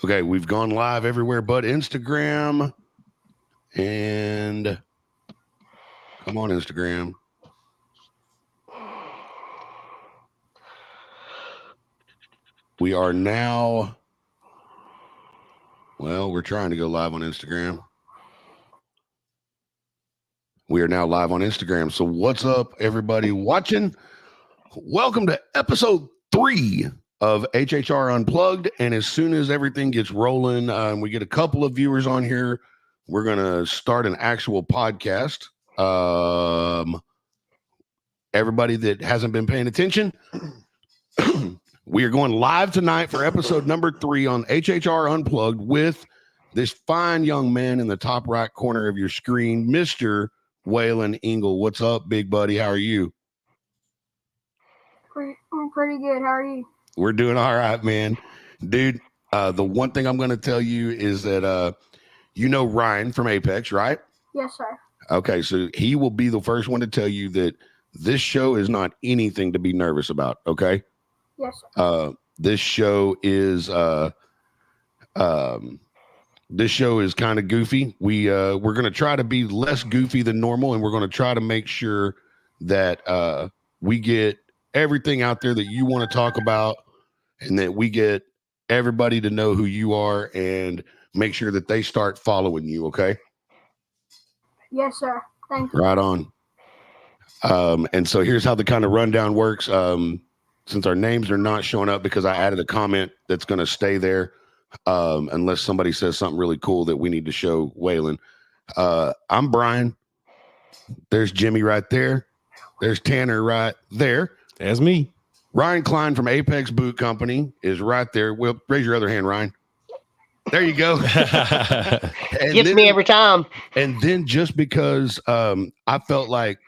Okay, we've gone live everywhere but Instagram. And come on, Instagram. We are now, well, we're trying to go live on Instagram. We are now live on Instagram. So what's up, everybody watching? Welcome to episode 3 of HHR Unplugged. And as soon as everything gets rolling, we get a couple of viewers on here, we're going to start an actual podcast. Everybody that hasn't been paying attention, we are going live tonight for episode number 3 on HHR Unplugged with this fine young man in the top right corner of your screen, Mr. Waylon Ingle. What's up, big buddy? How are you? I'm pretty good. How are you? We're doing all right, man. Dude, the one thing I'm going to tell you is that you know Ryan from Apex, right? Yes, sir. Okay, so he will be the first one to tell you that this show is not anything to be nervous about, okay? Yes, sir. This show is kind of goofy. We're going to try to be less goofy than normal, and we're going to try to make sure that we get everything out there that you want to talk about, and that we get everybody to know who you are and make sure that they start following you, okay? Yes, sir. Thank you. Right on. And so here's how the kind of rundown works. Since our names are not showing up because I added a comment that's going to stay there, unless somebody says something really cool that we need to show Waylon. I'm Brian. There's Jimmy right there. There's Tanner right there. That's me. Ryan Klein from Apex Boot Company is right there. Well, raise your other hand, Ryan. There you go. Gets me every time. And then just because I felt like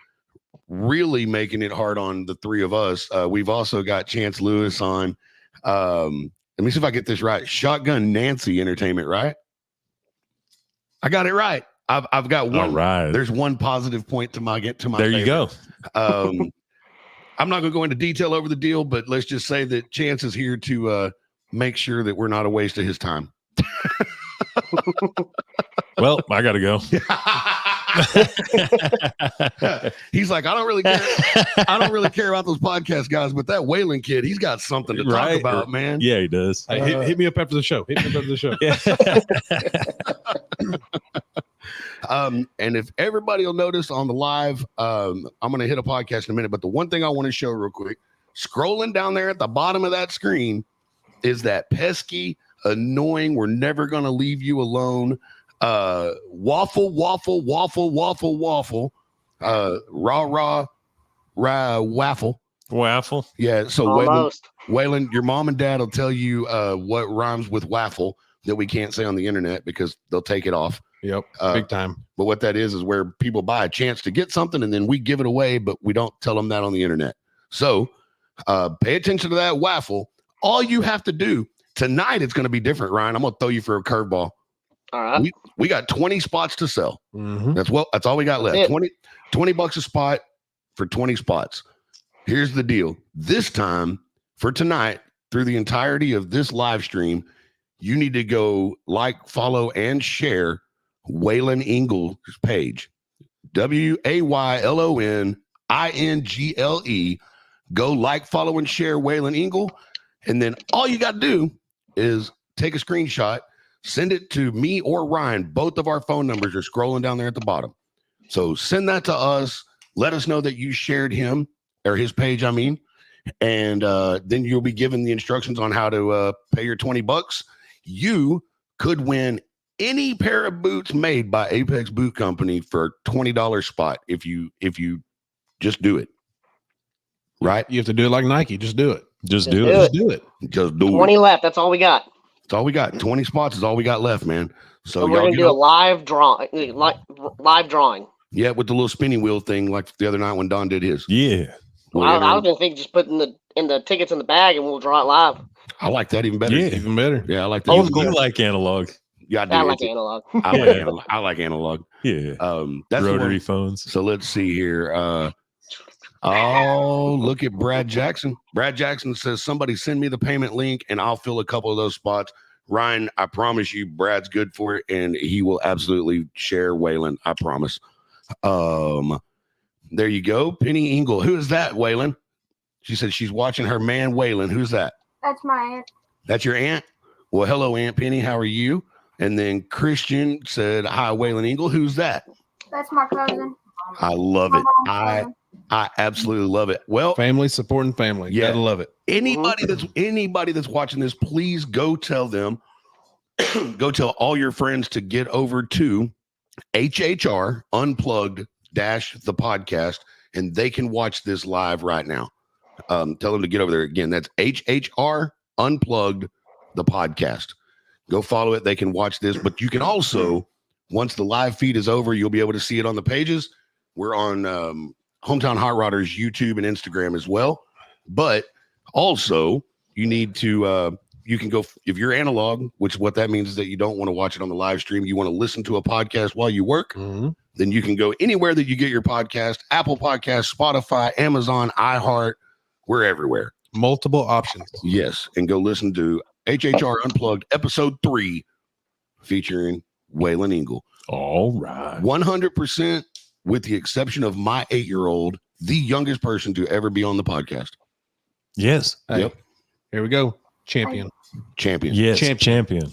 really making it hard on the three of us, we've also got Chance Lewis on. Let me see if I get this right. Shotgun Nancy Entertainment, right? I got it right. I've got one. All right. There's one positive point to my There favorite. you go. I'm not going to go into detail over the deal, but let's just say that Chance is here to make sure that we're not a waste of his time. Well, I got to go. He's like, I don't really care about those podcast guys, but that Waylon kid, he's got something to talk about, man. Yeah, he does. Hey, hit me up after the show. And if everybody will notice on the live, I'm going to hit a podcast in a minute, but the one thing I want to show real quick, scrolling down there at the bottom of that screen is that pesky, annoying, we're never going to leave you alone, waffle, rah, waffle. Waffle. Yeah, so Almost. Waylon, your mom and dad will tell you what rhymes with waffle that we can't say on the internet because they'll take it off. Yep, big time. But what that is where people buy a chance to get something and then we give it away, but we don't tell them that on the internet. So pay attention to that waffle. All you have to do tonight, it's going to be different, Ryan. I'm going to throw you for a curveball. All right. We got 20 spots to sell. Mm-hmm. That's all we got left. 20 bucks a spot for 20 spots. Here's the deal. This time for tonight, through the entirety of this live stream, you need to go like, follow, and share Waylon Ingle's page. WAYLONINGLE. Go like, follow, and share Waylon Ingle. And then all you got to do is take a screenshot, send it to me or Ryan. Both of our phone numbers are scrolling down there at the bottom. So send that to us. Let us know that you shared him or his page, and then you'll be given the instructions on how to pay your 20 bucks. You could win any pair of boots made by Apex Boot Company for a $20 spot if you just do it. Right? You have to do it like Nike. Just do it. Just do do it. it. Do it. Just do 20 it. left. That's all we got. That's all we got. 20 spots is all we got left, man. So we're going to do a live drawing. Live drawing. Yeah, with the little spinning wheel thing like the other night when Don did his. Yeah. I was going to think just put in the tickets in the bag and we'll draw it live. I like that even better. Yeah. Even better. Yeah, I like that. Oh, even better. you like analog. Yeah, I do. I like analog. I like analog. Yeah. That's Rotary phones. So let's see here. Oh, look at Brad Jackson. Brad Jackson says, somebody send me the payment link and I'll fill a couple of those spots. Ryan, I promise you, Brad's good for it, and he will absolutely share Waylon. I promise. There you go. Penny Ingle. Who is that, Waylon? She said she's watching her man, Waylon. Who's that? That's my aunt. That's your aunt? Well, hello, Aunt Penny. How are you? And then Christian said, hi, Waylon Ingle. Who's that? That's my cousin. I love My it. mom's cousin. I absolutely love it. Well, Family supporting family. Yeah. Gotta love it. anybody that's watching this, please go tell them, go tell all your friends to get over to HHR Unplugged the podcast, and they can watch this live right now. Tell them to get over there again. That's HHR Unplugged the podcast. Go follow it. They can watch this, but you can also, once the live feed is over, you'll be able to see it on the pages. We're on Hometown Hot Rodders YouTube and Instagram as well. But also, you need to, you can go, if you're analog, which what that means is that you don't want to watch it on the live stream, you want to listen to a podcast while you work, then you can go anywhere that you get your podcast, Apple Podcasts, Spotify, Amazon, iHeart, we're everywhere. Multiple options. Yes, and go listen to HHR Unplugged episode 3 featuring Waylon Ingle. All right. 100% with the exception of my 8-year-old, the youngest person to ever be on the podcast. Yes. Hey, Yep. Here we go. Champion. Champion. Yes. Champion. Champion.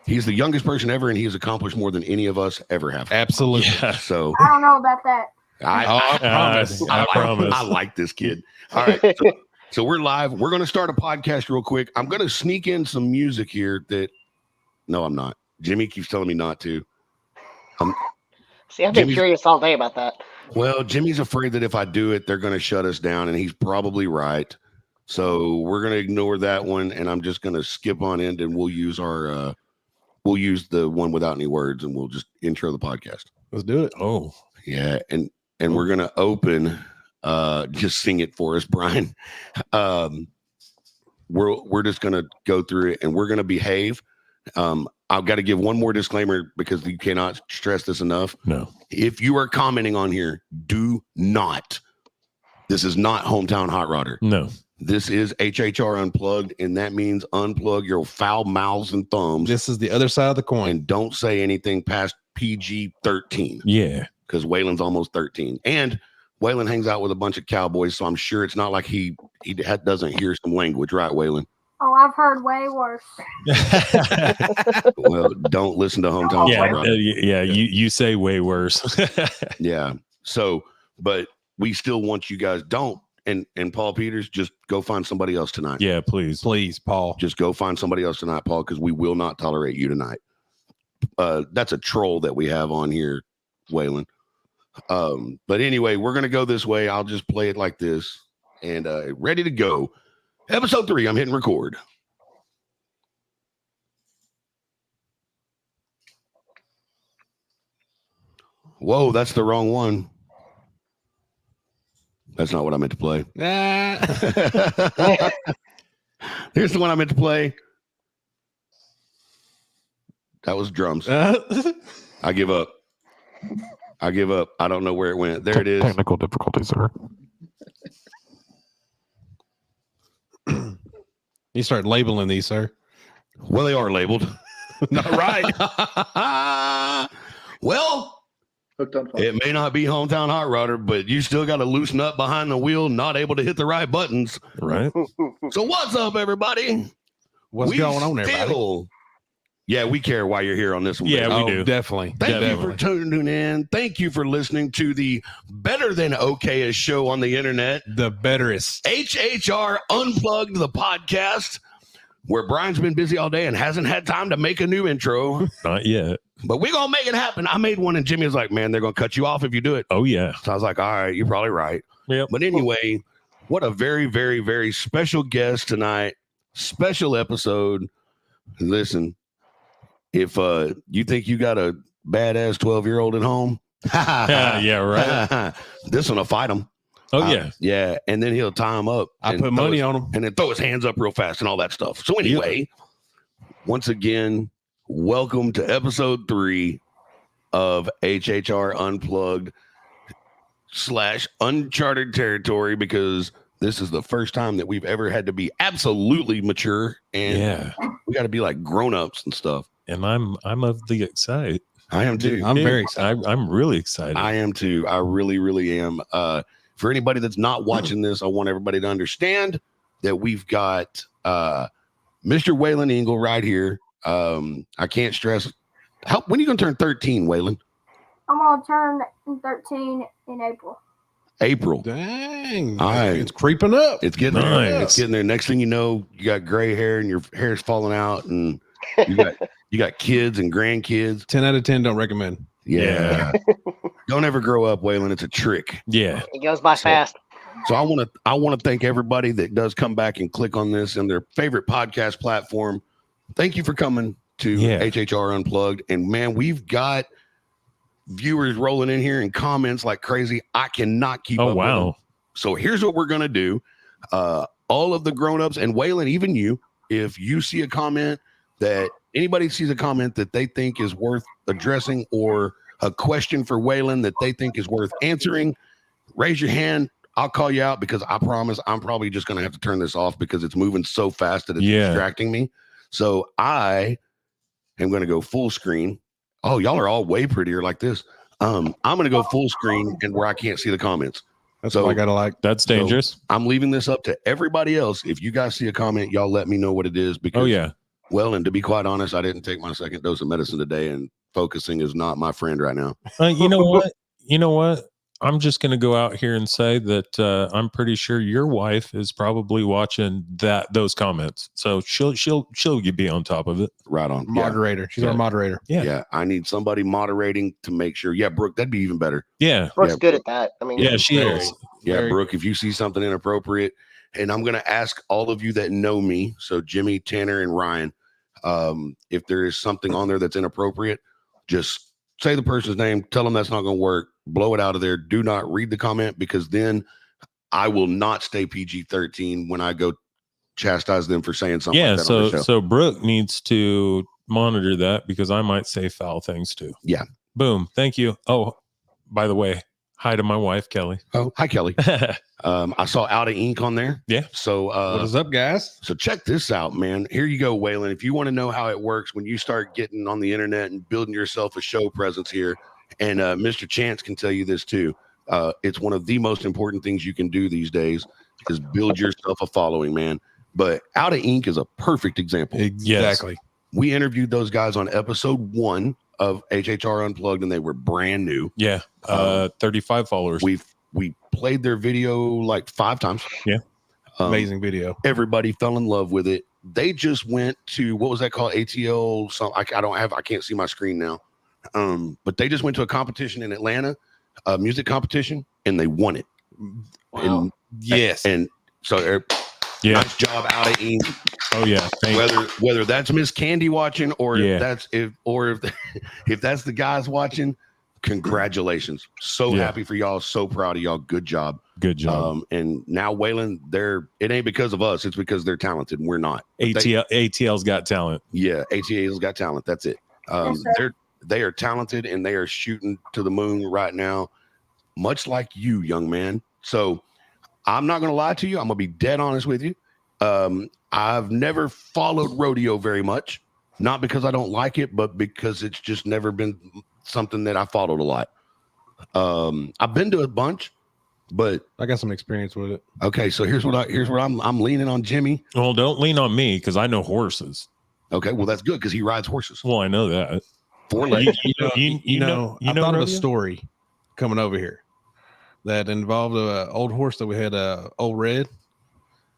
He's the youngest person ever, and he has accomplished more than any of us ever have. Absolutely. Yeah. So I don't know about that. I promise. I promise. I like this kid. All right. So we're live. We're going to start a podcast real quick. I'm going to sneak in some music here that, no, I'm not. Jimmy keeps telling me not to. See, I've been Jimmy's- curious all day about that. Well, Jimmy's afraid that if I do it, they're going to shut us down, and he's probably right. So we're going to ignore that one, and I'm just going to skip on in, and we'll use our, we'll use the one without any words, and we'll just intro the podcast. Let's do it. Oh, Yeah, and we're going to open. Just sing it for us, Brian. We're just going to go through it, and we're going to behave. I've got to give one more disclaimer because you cannot stress this enough. no. If you are commenting on here, do not. This is not Hometown Hot Rodder. No. This is HHR Unplugged, and that means unplug your foul mouths and thumbs, This is the other side of the coin. and don't say anything past PG-13 Yeah. because Waylon's almost 13. And Waylon hangs out with a bunch of cowboys, so I'm sure it's not like he doesn't hear some language, right, Waylon? Oh, I've heard way worse. Well, don't listen to Hometown yeah. Hot Rodder. Yeah. You say way worse. Yeah. So, but we still want you guys don't. And Paul Peters, just go find somebody else tonight. Yeah, please. Please, Paul. Just go find somebody else tonight, Paul, because we will not tolerate you tonight. That's a troll that we have on here, Waylon. But anyway, we're gonna go this way. I'll just play it like this, and ready to go. Episode 3. I'm hitting record. Whoa, that's the wrong one. That's not what I meant to play. Ah. Here's the one I meant to play. That was drums. I give up. I give up. I don't know where it went. There it is. Technical difficulties, sir. You start labeling these, sir. Well, they are labeled. Not right. Well, it may not be Hometown Hot Rodder, but you still got to loosen up behind the wheel, not able to hit the right buttons. Right. So what's up, everybody? What's We going on, everybody? still- Yeah, we care why you're here on this one. Yeah, baby. we do. Definitely. Thank you Definitely. for tuning in. Thank you for listening to the better than okayest show on the internet, The betterest. HHR Unplugged the podcast, where Brian's been busy all day and hasn't had time to make a new intro. Not yet. But we're going to make it happen. I made one, and Jimmy was like, man, they're going to cut you off if you do it. Oh, yeah. So I was like, all right, you're probably right. Yep. But anyway, what a very, very, very special guest tonight. Special episode. Listen, if you think you got a badass 12-year-old at home, Yeah, right. this one will fight him. Oh, yeah. Yeah. And then he'll tie him up. I and put throw money his- on them. and then throw his hands up real fast and all that stuff. So anyway, once again, welcome to episode 3 of HHR Unplugged / Uncharted Territory, because This is the first time that we've ever had to be absolutely mature, and we got to be like grown-ups and stuff. And I'm of the excited. I am too. I'm very excited. I'm really excited. I am too. I really, really am. For anybody that's not watching this, I want everybody to understand that we've got Mr. Waylon Ingle right here. I can't stress. When are you going to turn 13, Waylon? I'm gonna turn 13 in April. April. Dang. All right. It's creeping up. It's getting Nice. there. It's getting there. Next thing you know, you got gray hair and your hair's falling out, and you got kids and grandkids. 10 out of 10 don't recommend. Yeah. Don't ever grow up, Waylon. It's a trick. Yeah. It goes by fast. So I want to thank everybody that does come back and click on this and their favorite podcast platform. Thank you for coming to HHR Unplugged. And man, we've got viewers rolling in here and comments like crazy. I cannot keep up with them. So here's what we're going to do. All of the grown-ups and Waylon, even you, if you see a comment that anybody sees a comment that they think is worth addressing or a question for Waylon that they think is worth answering, raise your hand. I'll call you out because I promise I'm probably just going to have to turn this off because it's moving so fast that it's distracting me. So I am going to go full screen. Oh, y'all are all way prettier like this. I'm going to go full screen and where I can't see the comments. That's So- what I gotta like. That's dangerous. I'm leaving this up to everybody else. If you guys see a comment, y'all let me know what it is because, Oh yeah. well, and to be quite honest, I didn't take my second dose of medicine today and focusing is not my friend right now. You know what? You know what? I'm just going to go out here and say that I'm pretty sure your wife is probably watching those comments, so she'll be on top of it. Right on. Moderator. She's Yeah. our moderator. Yeah. I need somebody moderating to make sure. Yeah, Brooke, that'd be even better. Yeah, Brooke's good at that. I mean, yeah, she Very. is. Yeah, Very- Brooke, if you see something inappropriate, and I'm going to ask all of you that know me, so Jimmy, Tanner, and Ryan, if there is something on there that's inappropriate, just say the person's name, tell them that's not going to work, blow it out of there. Do not read the comment because then I will not stay PG-13 when I go chastise them for saying something Yeah, like that on the show. so Brooke needs to monitor that because I might say foul things too. Yeah. Boom. Thank you. Oh, by the way, hi to my wife, Kelly. Oh, hi, Kelly. I saw Out of Ink on there. Yeah. So What is up, guys? So check this out, man. Here you go, Waylon. If you want to know how it works when you start getting on the internet and building yourself a show presence here, and Mr. Chance can tell you this too. It's one of the most important things you can do these days is build yourself a following, man. But Out of Ink is a perfect example. Exactly. We interviewed those guys on episode 1 of HHR Unplugged, and they were brand new. Yeah. 35 followers. We played their video like 5 times. Yeah. Amazing video. Everybody fell in love with it. They just went to, what was that called? ATL. So I can't see my screen now. But they just went to a competition in Atlanta, a music competition, and they won it. Wow. Yes. And so nice job, Out of Ink. Oh yeah. Whether that's Miss Candy watching or Yeah. if that's the guys watching, congratulations. So happy for y'all. So proud of y'all. Good job. Good job. And now Waylon, it ain't because of us. It's because they're talented and we're not. ATL's got talent. Yeah, ATL's got talent. That's it. Yes, sir. They are talented and they are shooting to the moon right now, much like you, young man. So I'm not going to lie to you. I'm going to be dead honest with you. I've never followed rodeo very much, not because I don't like it, but because it's just never been something that I followed a lot. I've been to a bunch, but I got some experience with it. okay. So here's what I'm leaning on Jimmy. Well, don't lean on me because I know horses. Okay, well that's good because he rides horses. Well, I know that. 4 legs. You know I thought of a rodeo? story coming over here that involved an old horse that we had, Old Red.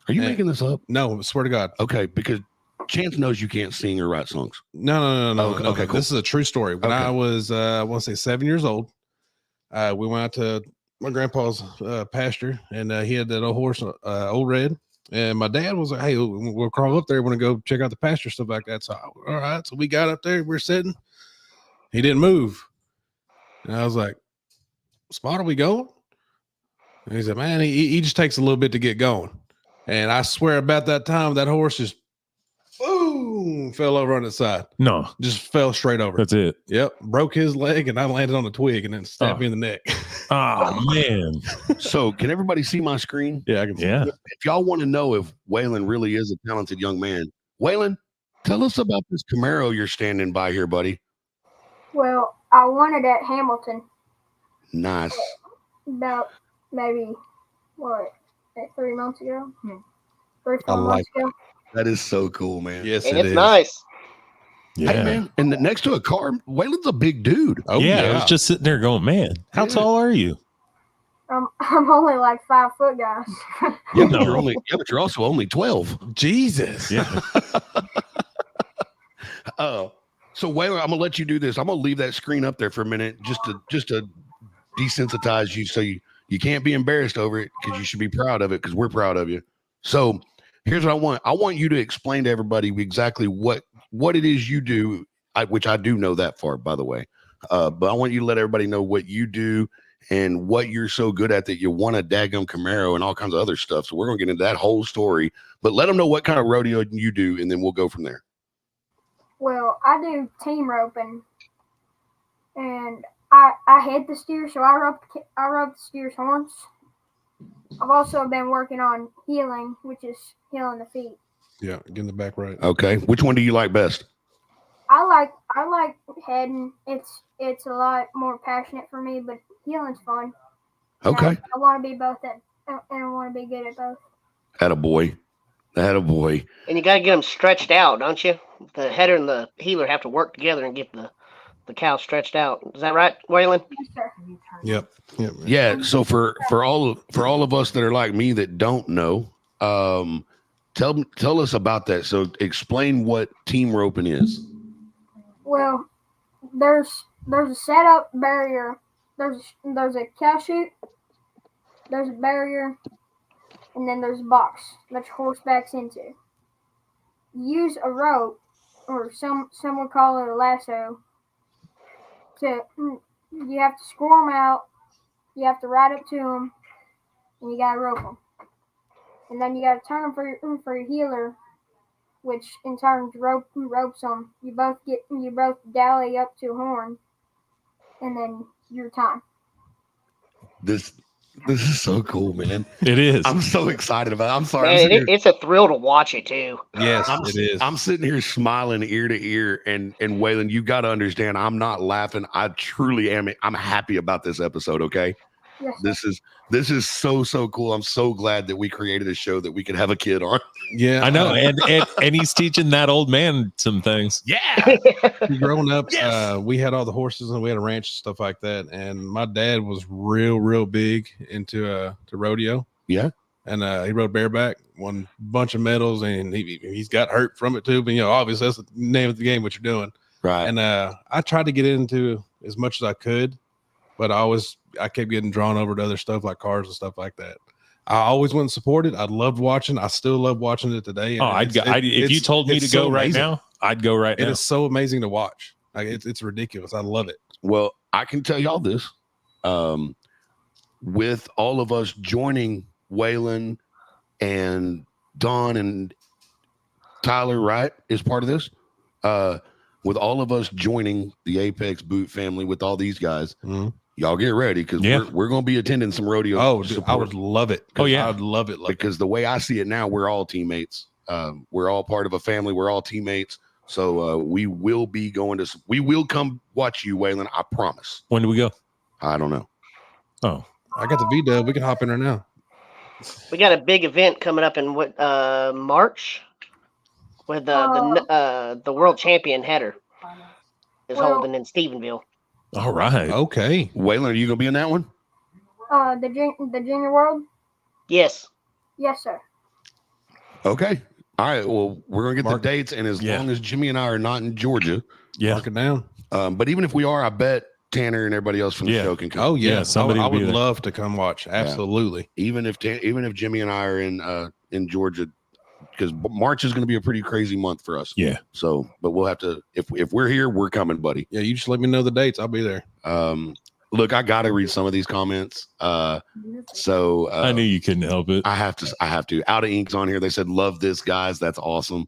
Are you Yeah. making this up? No, swear to God. Okay, because Chance knows you can't sing or write songs. No. Okay, okay, cool. This is a true story. When Okay. I was, I want to say 7 years old, we went out to my grandpa's pasture, and he had that old horse, Old Red. And my dad was like, "Hey, we'll crawl up there. Want to go check out the pasture, stuff like that." So, all right. So we got up there. We're sitting. He didn't move, and I was like, "Spot, are we going?" And he said, "Man, he just takes a little bit to get going." And I swear, about that time, that horse just boom fell over on its side. No, Just fell straight over. that's it. Yep, broke his leg, and I landed on a twig, and then stabbed me in the neck. Oh man. So can everybody see my screen? Yeah, I can see. Yeah. If y'all want to know if Waylon really is a talented young man, Waylon, tell us about this Camaro you're standing by here, buddy. Well, I won it at Hamilton Nice. about maybe, 3 months ago? 3 I 4 like months ago. That is so cool, man. Yes, And it it's is. nice. Yeah. Hey, man. And next to a car, Waylon's a big dude. Oh yeah, yeah. I was just sitting there going, man, how Yeah. tall are you? I'm only like 5 foot, guys. Yeah, but you're also only 12. Jesus. Yeah. So Waylon, I'm gonna let you do this. I'm gonna leave that screen up there for a minute just to desensitize you so you can't be embarrassed over it because you should be proud of it because we're proud of you. So here's what I want. I want you to explain to everybody exactly what it is you do, which I do know that far, by the way. But I want you to let everybody know what you do and what you're so good at that you want a daggum Camaro and all kinds of other stuff. So we're gonna get into that whole story, but let them know what kind of rodeo you do, and then we'll go from there. Well, I do team roping, and I head the steer, so I rope the steer's horns. I've also been working on heeling, which is heeling the feet. Yeah, getting the back right. Okay. Which one do you like best? I like heading. It's a lot more passionate for me, but heeling's fun. And Okay. I want to be both and I want to be good at both. Attaboy. Attaboy. And you got to get them stretched out, don't you? The header and the heeler have to work together and get the cow stretched out. Is that right, Waylon? Yes, sir. Yep. Yep. Yeah. So for all of us that are like me that don't know, tell us about that. So explain what team roping is. Well, there's a setup barrier. There's a cow chute. There's a barrier, and then there's a box that your horse backs into. Use a rope, or some would call it a lasso. You have to score them out. You have to ride up to them, and you gotta rope them. And then you gotta turn them for your heeler, which in turn ropes them. You both dally up to a horn, and then your time. This is so cool, man. It is. I'm so excited about it. I'm sorry. Man, it's a thrill to watch it too. Yes, it is. I'm sitting here smiling ear to ear, and Waylon, you got to understand, I'm not laughing. I truly am. I'm happy about this episode. Okay, Yes. This is so cool. I'm so glad that we created a show that we could have a kid on. Yeah, I know. And he's teaching that old man some things. Yeah, growing up, Yes. we had all the horses and we had a ranch and stuff like that. And my dad was real big into to rodeo. Yeah. And he rode bareback, won a bunch of medals, and he's got hurt from it too. But obviously that's the name of the game, what you're doing. right. And I tried to get into as much as I could, but I kept getting drawn over to other stuff like cars and stuff like that. I always went and supported. I loved watching. I still love watching it today. Oh, if you told me to go right now, I'd go right now. It is so amazing to watch. Like it's ridiculous. I love it. Well, I can tell y'all this. With all of us joining Waylon and Don and Tyler, right, is part of this. With all of us joining the Apex Boot family with all these guys, y'all get ready because we're going to be attending some rodeo. Oh, dude, I would love it. Oh, yeah. I would love it. Because the way I see it now, we're all teammates. We're all part of a family. We're all teammates. So we will be we will come watch you, Waylon. I promise. When do we go? I don't know. Oh, I got the V-dub. We can hop in there now. We got a big event coming up in March with the world champion header is holding in Stephenville. all right. Okay. Waylon, are you going to be in that one? The junior world. Yes. Yes, sir. Okay. All right. Well, we're going to get Mark- the dates. And as long as Jimmy and I are not in Georgia, Yeah. Mark it down. but even if we are, I bet Tanner and everybody else from the show can come. Oh, yeah. Yeah, somebody I will be would there. love to come watch. Absolutely. Even if Jimmy and I are in Georgia, because March is going to be a pretty crazy month for us. Yeah. So, but we'll have to, if we're here, we're coming, buddy. Yeah, you just let me know the dates. I'll be there. Look, I got to read some of these comments. So I knew you couldn't help it. I have to. Out of Ink's on here. They said, "Love this, guys. That's awesome."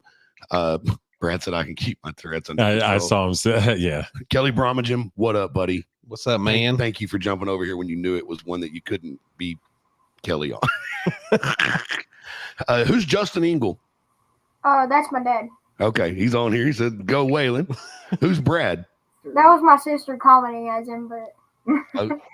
Brad said, "I can keep my threats under control." I saw him say, yeah. Kelly Bromagem, what up, buddy? What's up, man? Thank you for jumping over here when you knew it was one that you couldn't be Kelly on. Who's Justin Ingle? That's my dad. Okay, he's on here. He said, "Go Waylon." Who's Brad? That was my sister commenting as him, but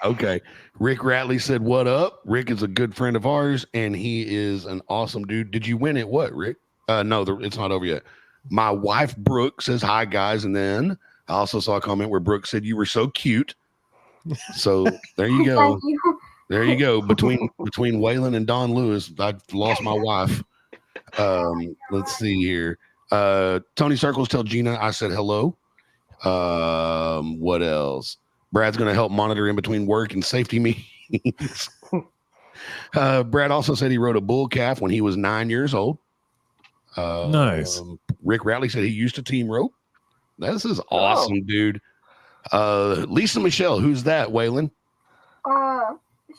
Okay. Rick Ratley said, "What up?" Rick is a good friend of ours, and he is an awesome dude. Did you win it? What, Rick? No, it's not over yet. My wife Brooke says, "Hi guys," and then I also saw a comment where Brooke said, "You were so cute." So there you go. thank you. There you go. Between Waylon and Don Lewis, I lost my wife. Let's see here. Tony Circles, tell Gina I said hello. What else? Brad's going to help monitor in between work and safety meetings. Brad also said he rode a bull calf when he was 9 years old. Nice. Rick Ratley said he used to team rope. This is awesome, dude. Lisa Michelle, who's that, Waylon?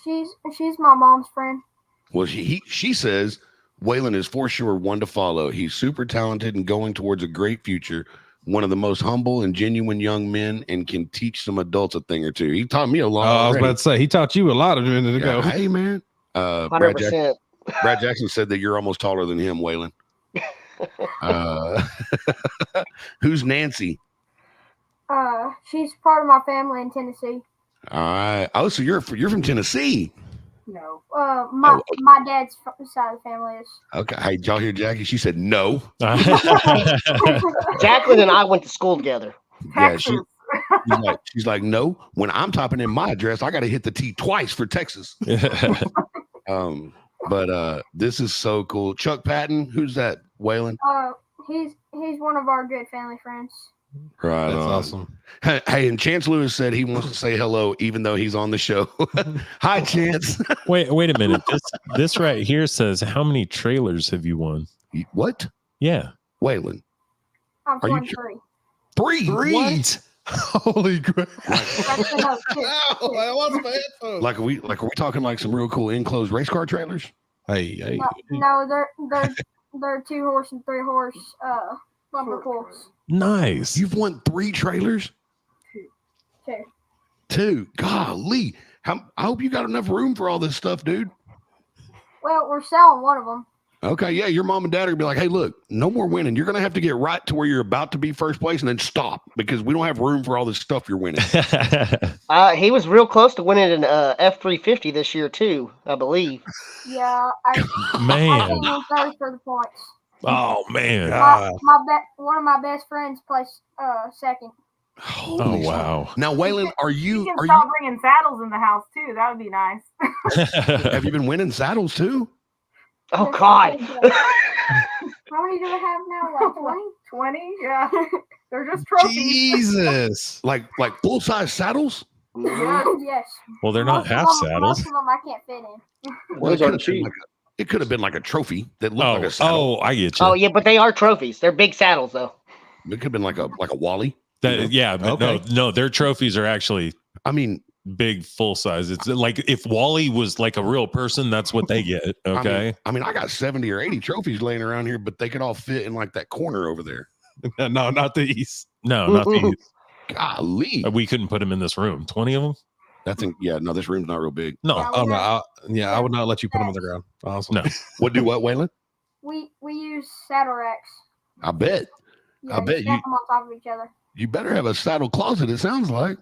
She's my mom's friend. Well, she says Waylon is for sure one to follow. He's super talented and going towards a great future. One of the most humble and genuine young men, and can teach some adults a thing or two. He taught me a lot. I was about to say he taught you a lot a minute ago. Hey man, 100%. Brad Jackson said that you're almost taller than him, Waylon. Who's Nancy? She's part of my family in Tennessee. All right. Oh, so you're from Tennessee? No. My dad's side of the family is. Okay. Hey, did y'all hear Jackie? She said no. Jacqueline and I went to school together. Yeah, she's like no. When I'm typing in my address, I got to hit the T twice for Texas. But this is so cool. Chuck Patton, who's that? Waylon? He's one of our good family friends. Right. That's on. awesome. Hey, and Chance Lewis said he wants to say hello, even though he's on the show. Hi, Chance. Wait a minute. This right here says, how many trailers have you won? What? Yeah. Waylon. I've Are you won sure? 3. Three. What? Holy crap! That's enough, too. What's my headphones? Like are we talking like some real cool enclosed race car trailers? Hey. No, they're 2 horse and 3 horse lumber pulls. Nice. You've won 3 trailers? 2. 2. Golly. I hope you got enough room for all this stuff, dude. Well, we're selling one of them. Okay, yeah, your mom and dad are gonna be like, hey, look, no more winning. You're gonna have to get right to where you're about to be first place and then stop because we don't have room for all this stuff you're winning. He was real close to winning an F-350 this year too, I believe. Yeah, I Man. came in third for the points. Oh man. One of my best friends placed second. Oh wow. Now, Waylon, You can start bringing saddles in the house too. That would be nice. have you been winning saddles too? Oh God! How many do I have now? Like 20? 20? Yeah. They're just trophies. Jesus! Like full size saddles? Yes. Well, they're not half saddles. Most of them I can't fit in. Well, it could have been like a trophy that looked like a saddle. I get you. Oh yeah, but they are trophies. They're big saddles though. It could have been like a Wally. Yeah, but Okay. no, their trophies are actually I mean, big, full size. It's like if Wally was like a real person, that's what they get. Okay. I mean, I got 70 or 80 trophies laying around here, but they could all fit in like that corner over there. No, not these. No, not these. Golly. We couldn't put them in this room. 20 of them? No, this room's not real big. No. Yeah, I would not let you put them on the ground. Awesome. No. What do what, Waylon? We use saddle racks. I bet. Yeah, I bet stack them on top of each other. You better have a saddle closet, it sounds like.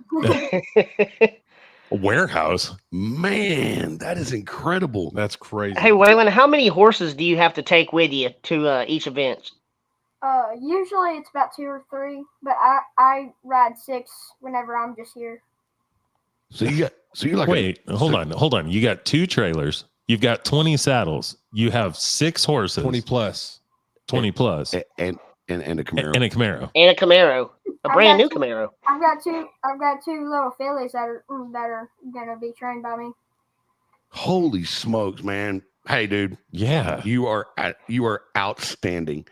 A warehouse. Man, that is incredible. That's crazy. Hey Waylon, how many horses do you have to take with you to each event? Usually it's about 2 or 3, but I ride 6 whenever I'm just here. So you're like Wait, hold on. You got 2 trailers. You've got 20 saddles. You have 6 horses. 20 plus. 20 plus. and a Camaro. And a Camaro. And a Camaro, a brand new Camaro. I've got two little fillies that are gonna be trained by me. Holy smokes, man. Hey, dude. Yeah. You are outstanding.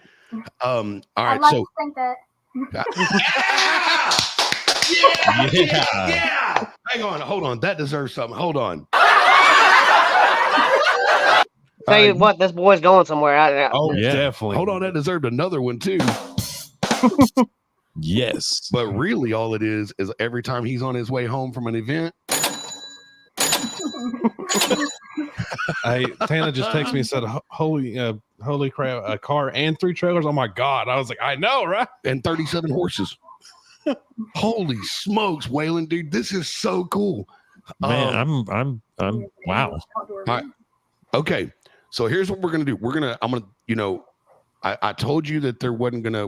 All right, I'd like so to think that. Yeah. Hang on, hold on. That deserves something. Hold on. Tell you what, this boy's going somewhere. Oh, Yeah. definitely. Hold on, that deserved another one too. Yes. But really, all it is every time he's on his way home from an event. Tana just texted me and said, holy crap, a car and 3 trailers. Oh my God. I was like, I know, right? And 37 horses. Holy smokes, Waylon, dude, this is so cool. Man, I'm wow. Okay, so here's what we're gonna do. I told you that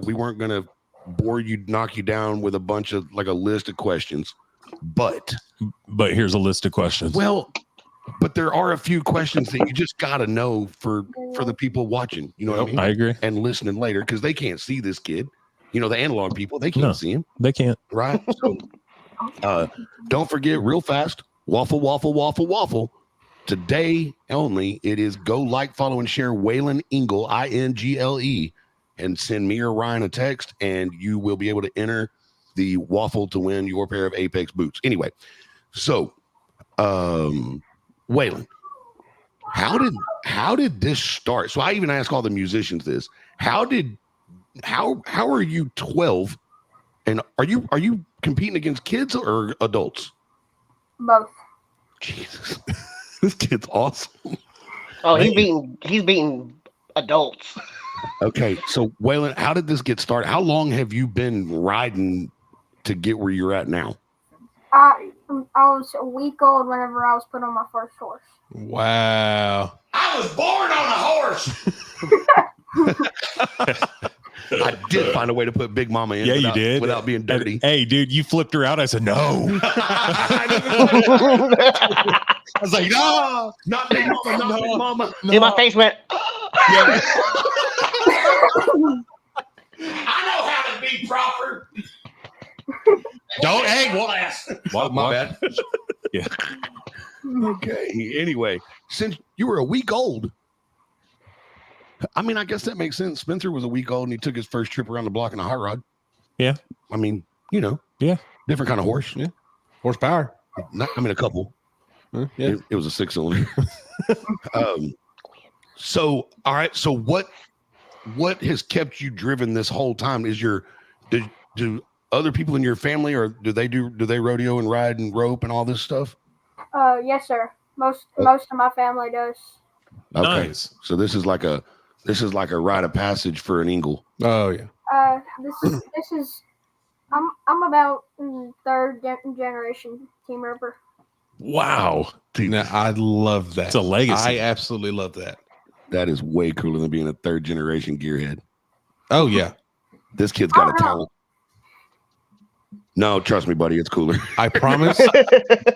we weren't gonna bore you, knock you down with a bunch of like a list of questions, but here's a list of questions. Well, but there are a few questions that you just gotta know for the people watching. You know what I mean? I agree. And listening later, because they can't see this kid. You know, the analog people, they can't see him. They can't. Right? So don't forget, real fast, waffle, waffle, waffle, waffle. Today only, it is go like, follow, and share Waylon Ingle, INGLE, and send me or Ryan a text, and you will be able to enter the waffle to win your pair of Apex boots. Anyway, so Waylon, how did this start? So I even ask all the musicians this. How are you 12, and are you competing against kids or adults? Both. Jesus, this kid's awesome. Oh, he's beating adults. Okay, so Waylon, how did this get started? How long have you been riding to get where you're at now? I was a week old whenever I was put on my first horse. Wow. I was born on a horse. I did find a way to put Big Mama in. Yeah, you did. Without being dirty. Hey, dude, you flipped her out. I said, no. I was like, no, not Big Mama, not Big Mama. Dude, my face went. I know how to be proper. Don't hang glass. My bad. Yeah. Okay. Anyway, since you were a week old, I mean, I guess that makes sense. Spencer was a week old and he took his first trip around the block in a hot rod. Yeah. I mean, you know. Yeah. Different kind of horse. Yeah. Horsepower. A couple. Yeah. It was a 6-cylinder. So, all right. So what has kept you driven this whole time? Do other people in your family, or do they rodeo and ride and rope and all this stuff? Yes, sir. Most of my family does. Okay. Nice. So this is like a rite of passage for an Ingle. Oh yeah. This is I'm about third generation team roper. Wow. Dude, Now, I love that. It's a legacy. I absolutely love that. that is way cooler than being a 3rd generation gearhead. Oh yeah. This kid's got a talent. No, trust me, buddy, it's cooler. I promise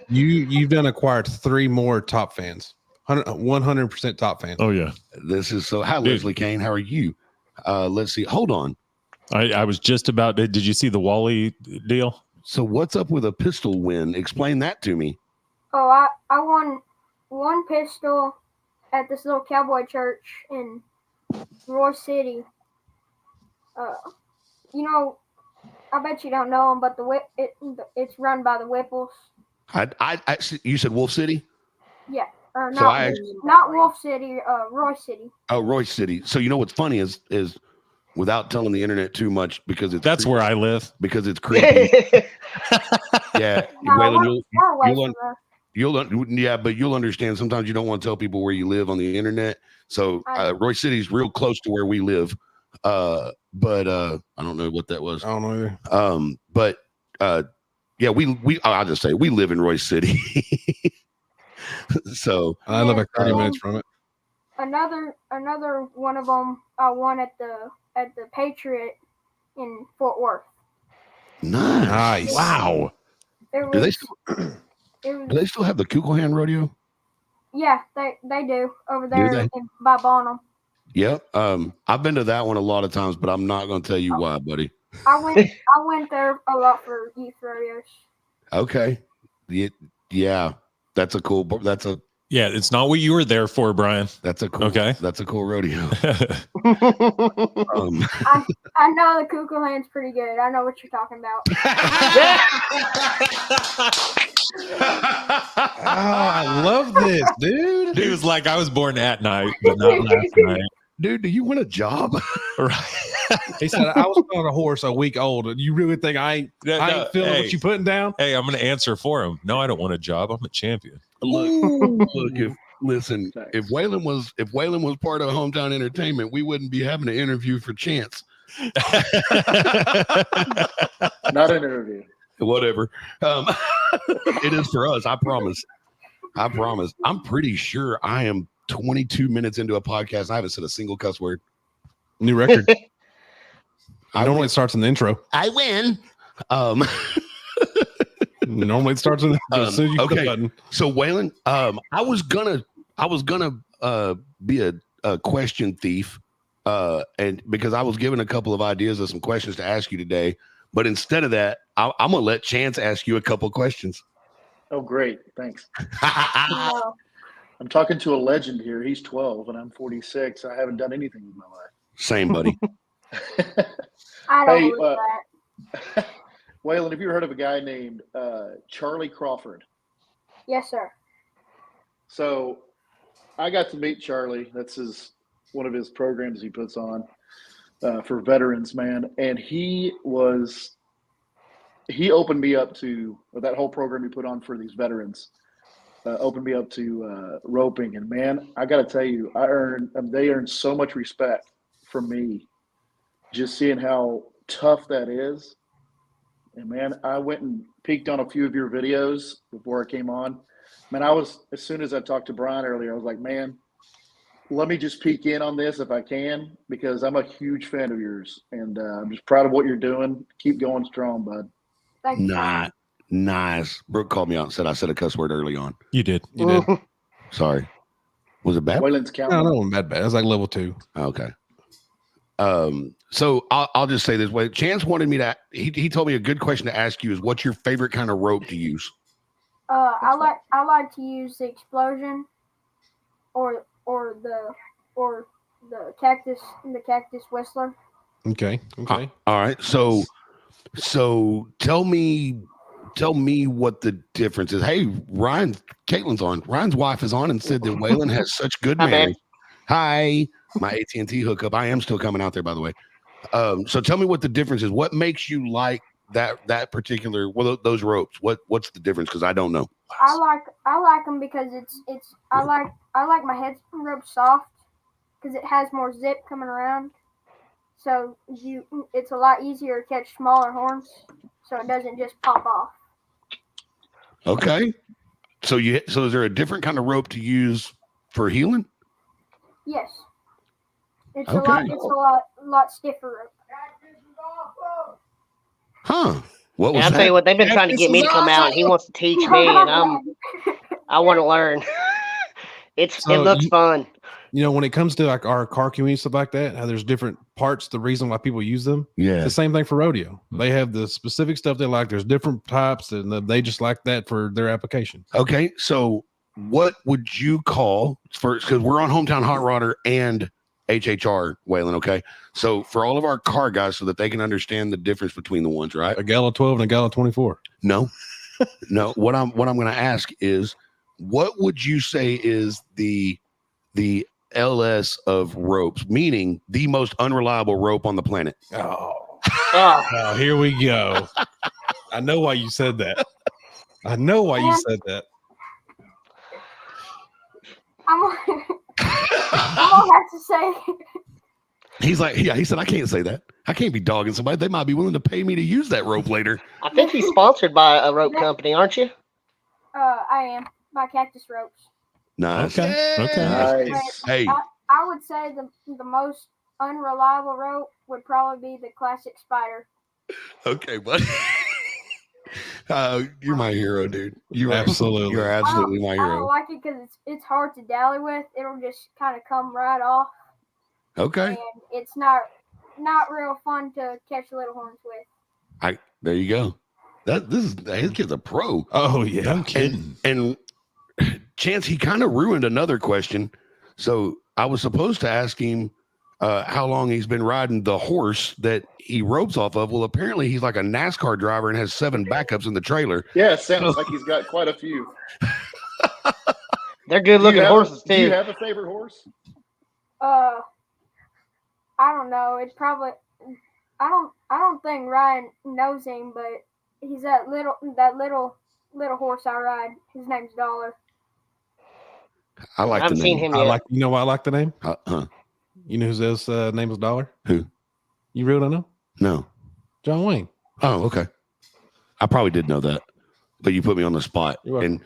you've done acquired 3 more top fans. 100% top fans. Oh, yeah. This is so. Hi, Dude. Leslie Kane. How are you? Let's see. Hold on. I was just about to. Did you see the Wally deal? So what's up with a pistol win? Explain that to me. Oh, I won 1 pistol at this little cowboy church in Roy City. You know, I bet you don't know them, but it's run by the Whipples. You said Wolf City? Yeah, or So not Wolf City, Roy City. Oh, Roy City. So you know what's funny is without telling the internet too much, because it's That's where I live. because it's creepy. Yeah, No, Waylon, we're away you'll from there. but you'll understand. Sometimes you don't want to tell people where you live on the internet. So Roy City's real close to where we live. But I don't know what that was. I don't know either. But yeah, I'll just say we live in Roy City. So I live like 30 Yeah. minutes from it. Another one of them I won at the Patriot in Fort Worth. nice. Nice. Wow. It Do they was, still, it was, do they still have the Kugelhand rodeo? yeah, they do over there they? by Bonham. Yep. I've been to that one a lot of times, but I'm not going to tell you why, buddy. I went there a lot for youth rodeos. Okay. Yeah. That's a cool. Yeah, it's not what you were there for, Brian. That's a cool. Okay. That's a cool rodeo. I know the Kugelhand's pretty good. I know what you're talking about. Oh, I love this, dude. He was like, I was born at night, but not last night. dude, do you want a job? Right. He said, I was on a horse a week old. And you really think I ain't feeling hey, what you putting down? hey, I'm going to answer for him. No, I don't want a job. I'm a champion. Look, if Waylon was part of Hometown Entertainment, we wouldn't be having an interview for Chance. Not an interview. Whatever. It is for us. I promise. I'm pretty sure I am 22 minutes into a podcast. I haven't said a single cuss word. New record. Normally it starts in the intro. I win. Normally it starts in as soon as you click the okay. button. So Waylon, I was gonna be a question thief, and because I was given a couple of ideas of some questions to ask you today, but instead of that, I'm gonna let Chance ask you a couple questions. Oh, great. Thanks. No. I'm talking to a legend here. He's 12 and I'm 46. I haven't done anything with my life. Same, buddy. I don't Hey, believe that. Waylon, have you heard of a guy named Charlie Crawford? Yes, sir. So I got to meet Charlie. That's one of his programs he puts on for veterans, man. And he opened me up to that whole program he put on for these veterans. Opened me up to roping, and man, I got to tell you, they earned so much respect from me, just seeing how tough that is. And man, I went and peeked on a few of your videos before I came on. Man, as soon as I talked to Brian earlier, I was like, man, let me just peek in on this if I can, because I'm a huge fan of yours, and I'm just proud of what you're doing. Keep going strong, bud. Thank you. Nice. Brooke called me out and said I said a cuss word early on. You did. You did. Sorry. Was it bad? Waylon's counting. No, it wasn't bad. It was like level 2. Okay. So I'll just say this way. Chance wanted me to. He told me a good question to ask you is, what's your favorite kind of rope to use? I like to use the explosion, or the cactus whistler. Okay. All right. So tell me what the difference is. Hey, Ryan, Caitlin's on. Ryan's wife is on and said that Waylon has such good Hi, manners. man. Hi, my AT&T hookup. I am still coming out there, by the way. So tell me what the difference is. What makes you like that particular those ropes? What's the difference? Because I don't know. I like them because I like my head rope soft because it has more zip coming around. So it's a lot easier to catch smaller horns, so it doesn't just pop off. Okay. So is there a different kind of rope to use for healing? Yes. It's Okay. a lot stiffer rope. Huh. What was Yeah, I'll that? tell you what, they've been trying to get me to come out, and he wants to teach me, and I want to learn. It looks fun. You know, when it comes to like our car community, stuff like that, how there's different parts, the reason why people use them. Yeah. It's the same thing for rodeo. They have the specific stuff they like. There's different types, and they just like that for their application. Okay. So what would you call first? Because we're on Hometown Hot Rodder and HHR, Waylon. Okay. So for all of our car guys, so that they can understand the difference between the ones, right? A gallon 12 and a gallon 24. No. What I'm going to ask is, what would you say is the LS of ropes, meaning the most unreliable rope on the planet? Oh, here we go. I know why you said that. I'm gonna have to say. He's like, yeah, he said, I can't say that. I can't be dogging somebody. They might be willing to pay me to use that rope later. I think he's sponsored by a rope company, aren't you? I am by Cactus Ropes. Nice. Okay. Nice. Hey, I would say the most unreliable rope would probably be the classic spider. okay, buddy. You're my hero, dude. You're Absolutely. my I don't hero. like it because it's hard to dally with. It'll just kind of come right off, Okay. and it's not real fun to catch little horns with. There you go. His kid's a pro. Oh, yeah. No kidding. And Chance, he kind of ruined another question. So I was supposed to ask him how long he's been riding the horse that he ropes off of. Well, apparently he's like a NASCAR driver and has 7 backups in the trailer. Yeah, sounds like he's got quite a few. They're good looking horses Do you too. have a favorite horse? I don't know. It's probably I don't think Ryan knows him, but he's that little horse I ride. His name's Dollar. I like I haven't the seen name. him yet. You know why I like the name? Huh? You know whose name is Dollar? Who? You really don't know? No. John Wayne. Oh, okay. I probably did know that, but you put me on the spot, You're welcome. and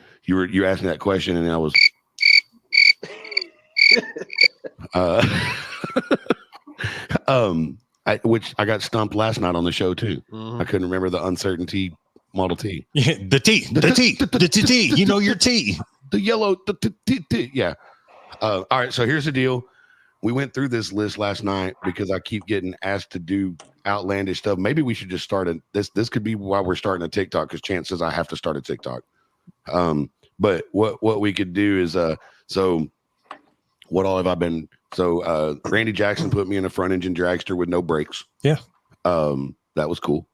you asked me that question, and I was. Which I got stumped last night on the show too. I couldn't remember the uncertainty Model T. Yeah, the T. You know your T. The yellow, yeah. All right, so here's the deal. We went through this list last night because I keep getting asked to do outlandish stuff. Maybe we should just start this. This could be why we're starting a TikTok, because chances I have to start a TikTok. But what we could do is so what all have I been? So Randy Jackson put me in a front engine dragster with no brakes. Yeah. That was cool.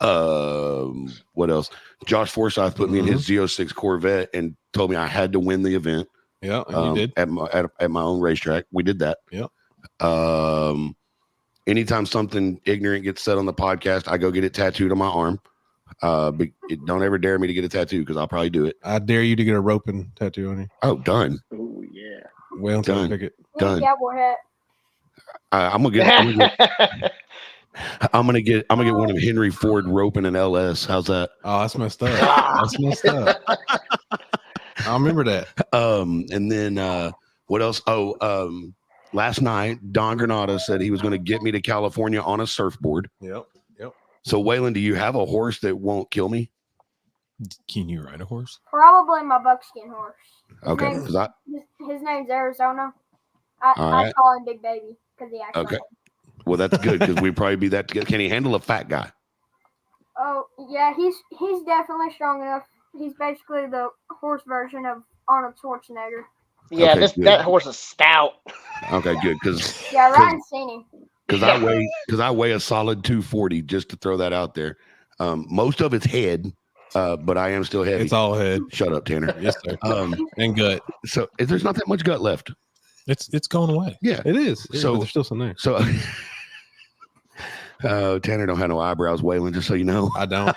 What else? Josh Forsyth put me in his Z06 Corvette and told me I had to win the event. Yeah, and you did at my own racetrack. We did that. Yeah. Anytime something ignorant gets said on the podcast, I go get it tattooed on my arm. Don't ever dare me to get a tattoo because I'll probably do it. I dare you to get a roping tattoo on you. Oh, done. Oh yeah. Well Done. Pick it. Done. Cowboy hat. I'm gonna get one of Henry Ford roping an LS. How's that? Oh, that's messed up. That's messed up. I remember that. And then what else? Last night Don Granada said he was going to get me to California on a surfboard. Yep. So Waylon, do you have a horse that won't kill me? Can you ride a horse? Probably my buckskin horse. Okay, His because his name's Arizona. All I right. call him Big Baby because he acts Okay. like him. Well, that's good because we'd probably be that together. Can he handle a fat guy? Oh yeah, he's definitely strong enough. He's basically the horse version of Arnold Schwarzenegger. Yeah, Okay, good. that horse is stout. Okay, good because Yeah, Ryan's seen him. I weigh a solid 240. Just to throw that out there. Most of it's head, but I am still heavy. It's all head. Shut up, Tanner. Yes, sir. And gut. So there's not that much gut left. It's going away. Yeah. It is. So- But there's still some there. So Tanner don't have no eyebrows, Waylon, just so you know. I don't.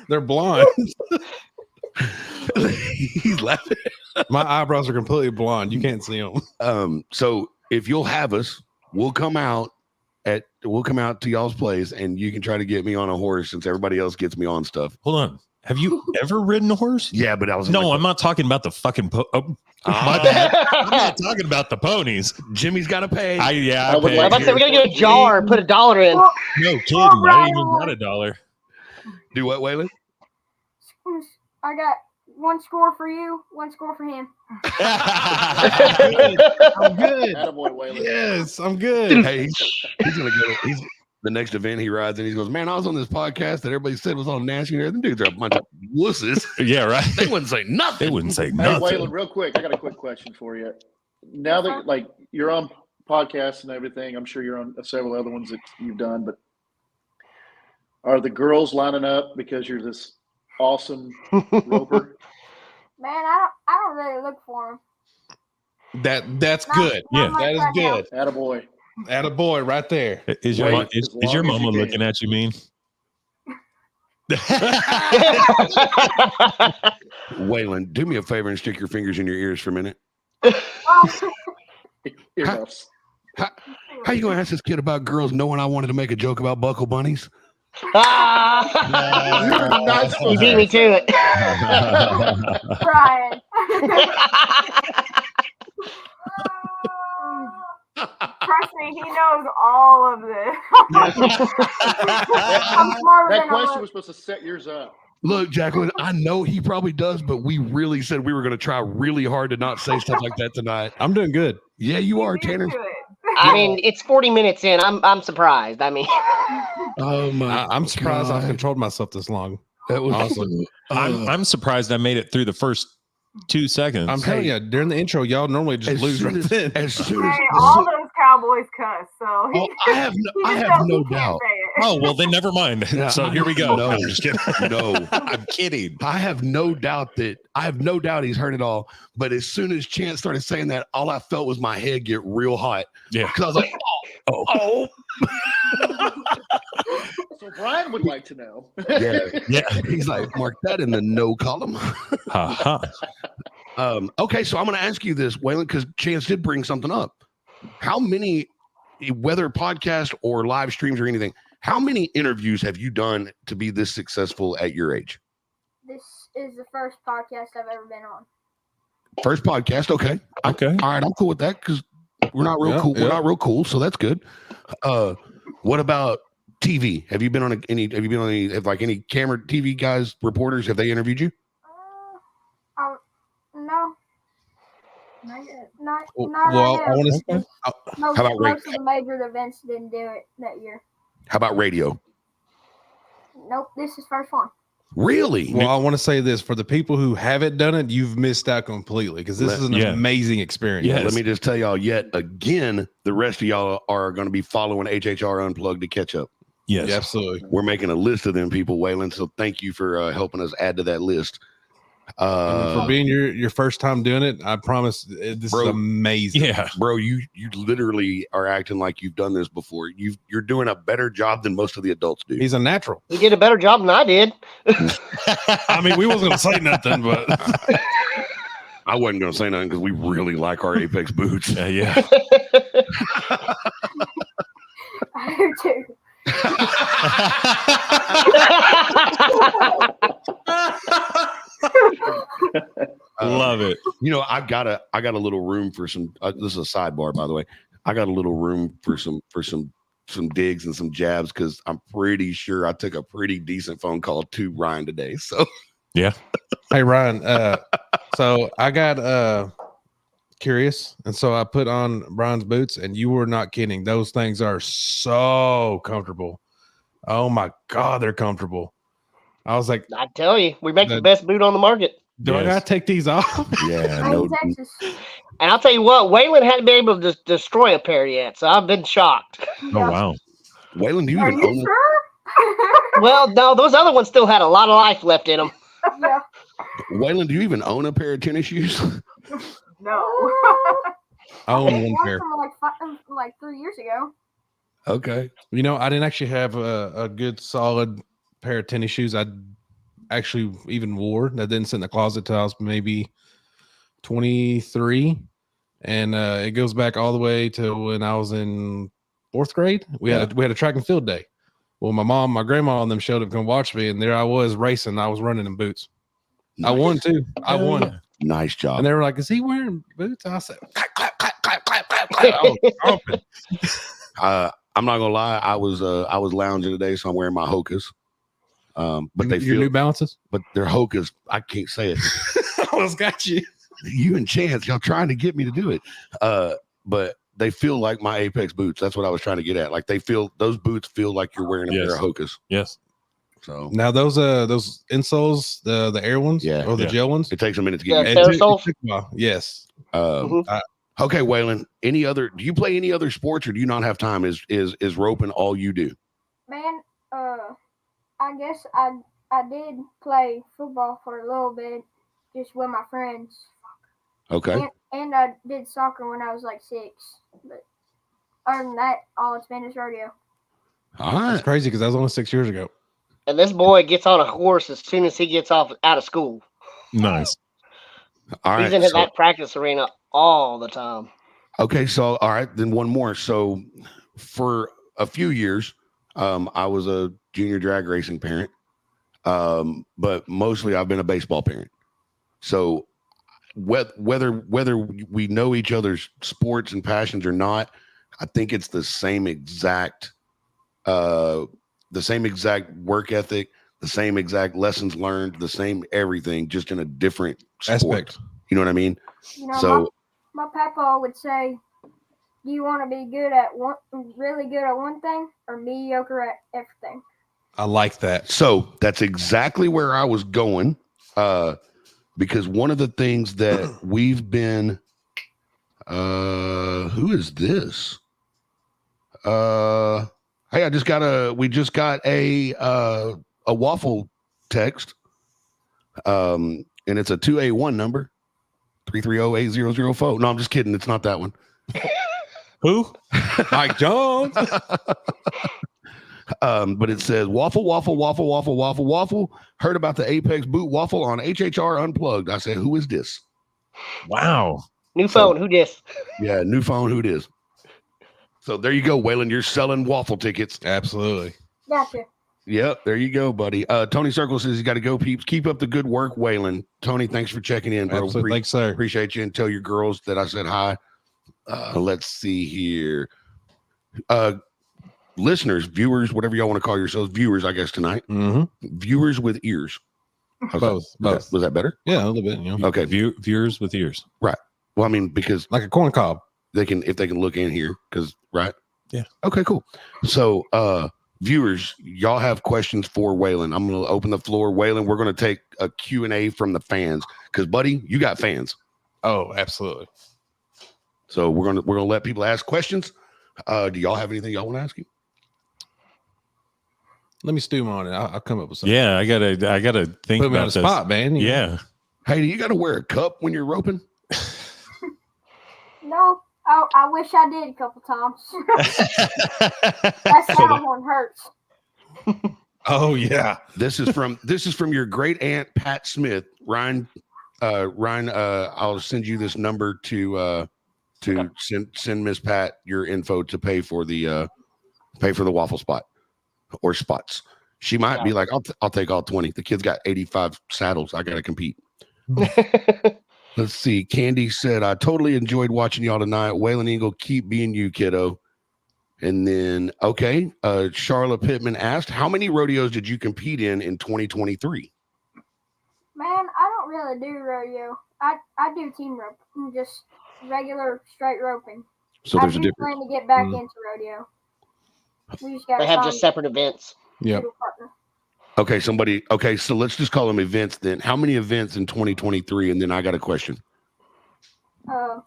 They're blonde. He's laughing. My eyebrows are completely blonde. You can't see them. So if you'll have us, we'll come out to y'all's place and you can try to get me on a horse since everybody else gets me on stuff. Hold on. Have you ever ridden a horse? Yeah, but I was No, I'm not talking about the fucking. My bad. I'm not talking about the ponies. Jimmy's got to pay. I I'm would about like to say we gotta get a jar and put $1 in. Well, No kidding. I ain't even got $1. Do what, Waylon? I got one score for you, one score for him. I'm good. Attaboy, Waylon. Yes, I'm good. Hey, he's gonna go. He's the next event he rides and he goes, man, I was on this podcast that everybody said was on national. Them dudes are a bunch of wusses. Yeah, right. They wouldn't say nothing. They wouldn't say Hey, nothing. Waylon, real quick, I got a quick question for you. Now that like you're on podcasts and everything, I'm sure you're on several other ones that you've done, but are the girls lining up because you're this awesome roper? Man, I don't really look for him. That's Not- good. not Yeah, like That is right now. good. Attaboy. Attaboy right there. Is your Wait, is as your long as mama you looking can. at you mean? Waylon, do me a favor and stick your fingers in your ears for a minute. Oh, Earmuffs. How you gonna ask this kid about girls knowing I wanted to make a joke about buckle bunnies? You're not You supposed beat me to it. Brian. Trust me, he knows all of this. I'm smarter That than I question look. was supposed to set yours up. Look, Jacqueline, I know he probably does, but we really said we were going to try really hard to not say stuff like that tonight. I'm doing good. Yeah, you are, He's Tanner. used to it. I mean, it's 40 minutes in. I'm surprised. I mean, Oh my! I'm surprised I've God. controlled myself this long. That was Awesome. I'm surprised I made it through the first 2 seconds. I'm telling you, during the intro, y'all normally just As lose soon right then. as soon as Hey, all those Cowboys cuss, so Oh, I have he just no knows he doubt. can't say it. Oh, well, then never mind. Yeah, So here we go. no. I'm just kidding. No, I'm kidding. I have no doubt he's heard it all. But as soon as Chance started saying that, all I felt was my head get real hot. Yeah. Because I was like, oh. So Brian would like to know. Yeah. He's like, mark that in the no column. Ha-ha. Okay, so I'm going to ask you this, Waylon, because Chance did bring something up. How many, whether podcast or live streams or anything, how many interviews have you done to be this successful at your age? This is the first podcast I've ever been on. First podcast, okay. Okay. All right, I'm cool with that because we're not real cool. We're not real cool, so that's good. What about TV? Have you been on any any camera TV guys, reporters? Have they interviewed you? No. Not yet. Not Well, right I now. want to. Most, How about most of the major events didn't do it that year. How about radio? Nope, this is first one. Really? Well, I want to say this for the people who haven't done it, you've missed out completely because this is an Yeah. amazing experience. Yeah. Let me just tell y'all yet again, the rest of y'all are going to be following HHR Unplugged to catch up. Yes. Yeah, absolutely. We're making a list of them people, Waylon. So thank you for helping us add to that list. For being your first time doing it, I promise this Bro, is amazing. Yeah. Bro, you literally are acting like you've done this before. You're doing a better job than most of the adults do. He's a natural. You did a better job than I did. I mean, we wasn't gonna say nothing, but I wasn't going to say nothing because we really like our Apex boots. Yeah. I do too. Love it. You know, I got a little room for some. This is a sidebar, by the way. I got a little room for some digs and some jabs because I'm pretty sure I took a pretty decent phone call to Ryan today. So Yeah. hey Ryan, so I got curious, and so I put on Brian's boots, and you were not kidding. Those things are so comfortable. Oh my god, they're comfortable. I was like, I tell you, we make the best boot on the market. do I Yes. gotta take these off? yeah, I'm no, in Texas. And I'll tell you what, Waylon hadn't been able to destroy a pair yet, so I've been shocked. Oh, wow. Waylon, do you Are even you own? sure? Well, no, those other ones still had a lot of life left in them. Yeah. Waylon, do you even own a pair of tennis shoes? No. I own one One pair. from like 3 years ago. Okay. You know, I didn't actually have a good solid pair of tennis shoes. I actually even wore that didn't sit in the closet till I was maybe 23, and it goes back all the way to when I was in 4th grade. We had a track and field day. Well, my grandma and them showed up to come watch me, and there I was racing. I was running in boots. I won too. I Hell won. yeah. Nice job. And they were like, "Is he wearing boots?" I said, "Clap, clap, clap, clap, clap, clap, clap." I was pumping. I'm not gonna lie. I was lounging today, so I'm wearing my Hokas. But they Your feel, New Balances. but they're Hokas. I can't say it. I almost got you. You and Chance, y'all trying to get me to do it. But they feel like my Apex boots. That's what I was trying to get at. Like those boots feel like you're wearing a pair of Hokas. Yes. So Now those insoles, the air ones, Yeah. or the Yeah. gel ones. it takes a minute to Yeah. get It used Aerosols? took a while. Yes. Mhm. Okay, Waylon. Do you play any other sports or do you not have time? Is roping all you do? Man, I guess I did play football for a little bit, just with my friends. Okay. And I did soccer when I was like 6. But other than that, all it's been is rodeo. All It's right. crazy because that was only 6 years ago. And this boy gets on a horse as soon as he gets out of school. Nice. All He's right. in So, that practice arena all the time. okay. So, all right. Then one more. So, for a few years, I was a junior drag racing parent, but mostly I've been a baseball parent. So, whether we know each other's sports and passions or not, I think it's the same exact work ethic, the same exact lessons learned, the same everything, just in a different sport. Aspect. You know what I mean? You know, So, my papa would say, "Do you want to be really good at one thing, or mediocre at everything?" I like that. so that's exactly where I was going. Because one of the things that we've been, who is this? Hey, we just got a waffle text. And it's a 2A1 number, 330-8004. No, I'm just kidding. It's not that one. Who? Mike Jones. But it says waffle. Heard about the Apex boot waffle on HHR Unplugged. I said, who is this? Wow. New phone. Who dis? Yeah, new phone. Who it is? So there you go, Waylon. You're selling waffle tickets. Absolutely. Gotcha. Yep, there you go, buddy. Tony Circle says you got to go, peeps. Keep up the good work, Waylon. Tony, thanks for checking in, bro. Absolutely. Thanks, sir. Appreciate you, and tell your girls that I said hi. Let's see here. Listeners, viewers, whatever y'all want to call yourselves, viewers, I guess tonight. Mm-hmm. Viewers with ears. Both. Was that better? Yeah, a little bit. You know. Okay. Viewers with ears. Right. Well, I mean, because Like a corn cob. if they can look in here, because right. Yeah. Okay. Cool. So, viewers, y'all have questions for Waylon. I'm going to open the floor. Waylon, we're going to take a Q&A from the fans because, buddy, you got fans. Oh, absolutely. So we're gonna let people ask questions. Do y'all have anything y'all want to ask him? Let me stew on it. I'll come up with something. Yeah, I gotta think Put me on about the this. spot, man. Yeah. Hey, do you got to wear a cup when you're roping? No, I wish I did a couple times. That sound one hurts. Oh yeah. This is from your great aunt Pat Smith. Ryan, I'll send you this number to send Miss Pat your info to pay for the waffle spot or spots. She might be like, I'll take all 20. The kid's got 85 saddles. I gotta compete. Let's see. Candy said, I totally enjoyed watching y'all tonight. Waylon Ingle, keep being you, kiddo. And then, okay, Charlotte Pittman asked, how many rodeos did you compete in 2023? Man, I don't really do rodeo. I do team rope, just regular straight roping. So there's a I do difference. plan to get back into rodeo. We just got They have just separate events. Yeah. Okay, so let's just call them events then. How many events in 2023? And then I got a question. Well,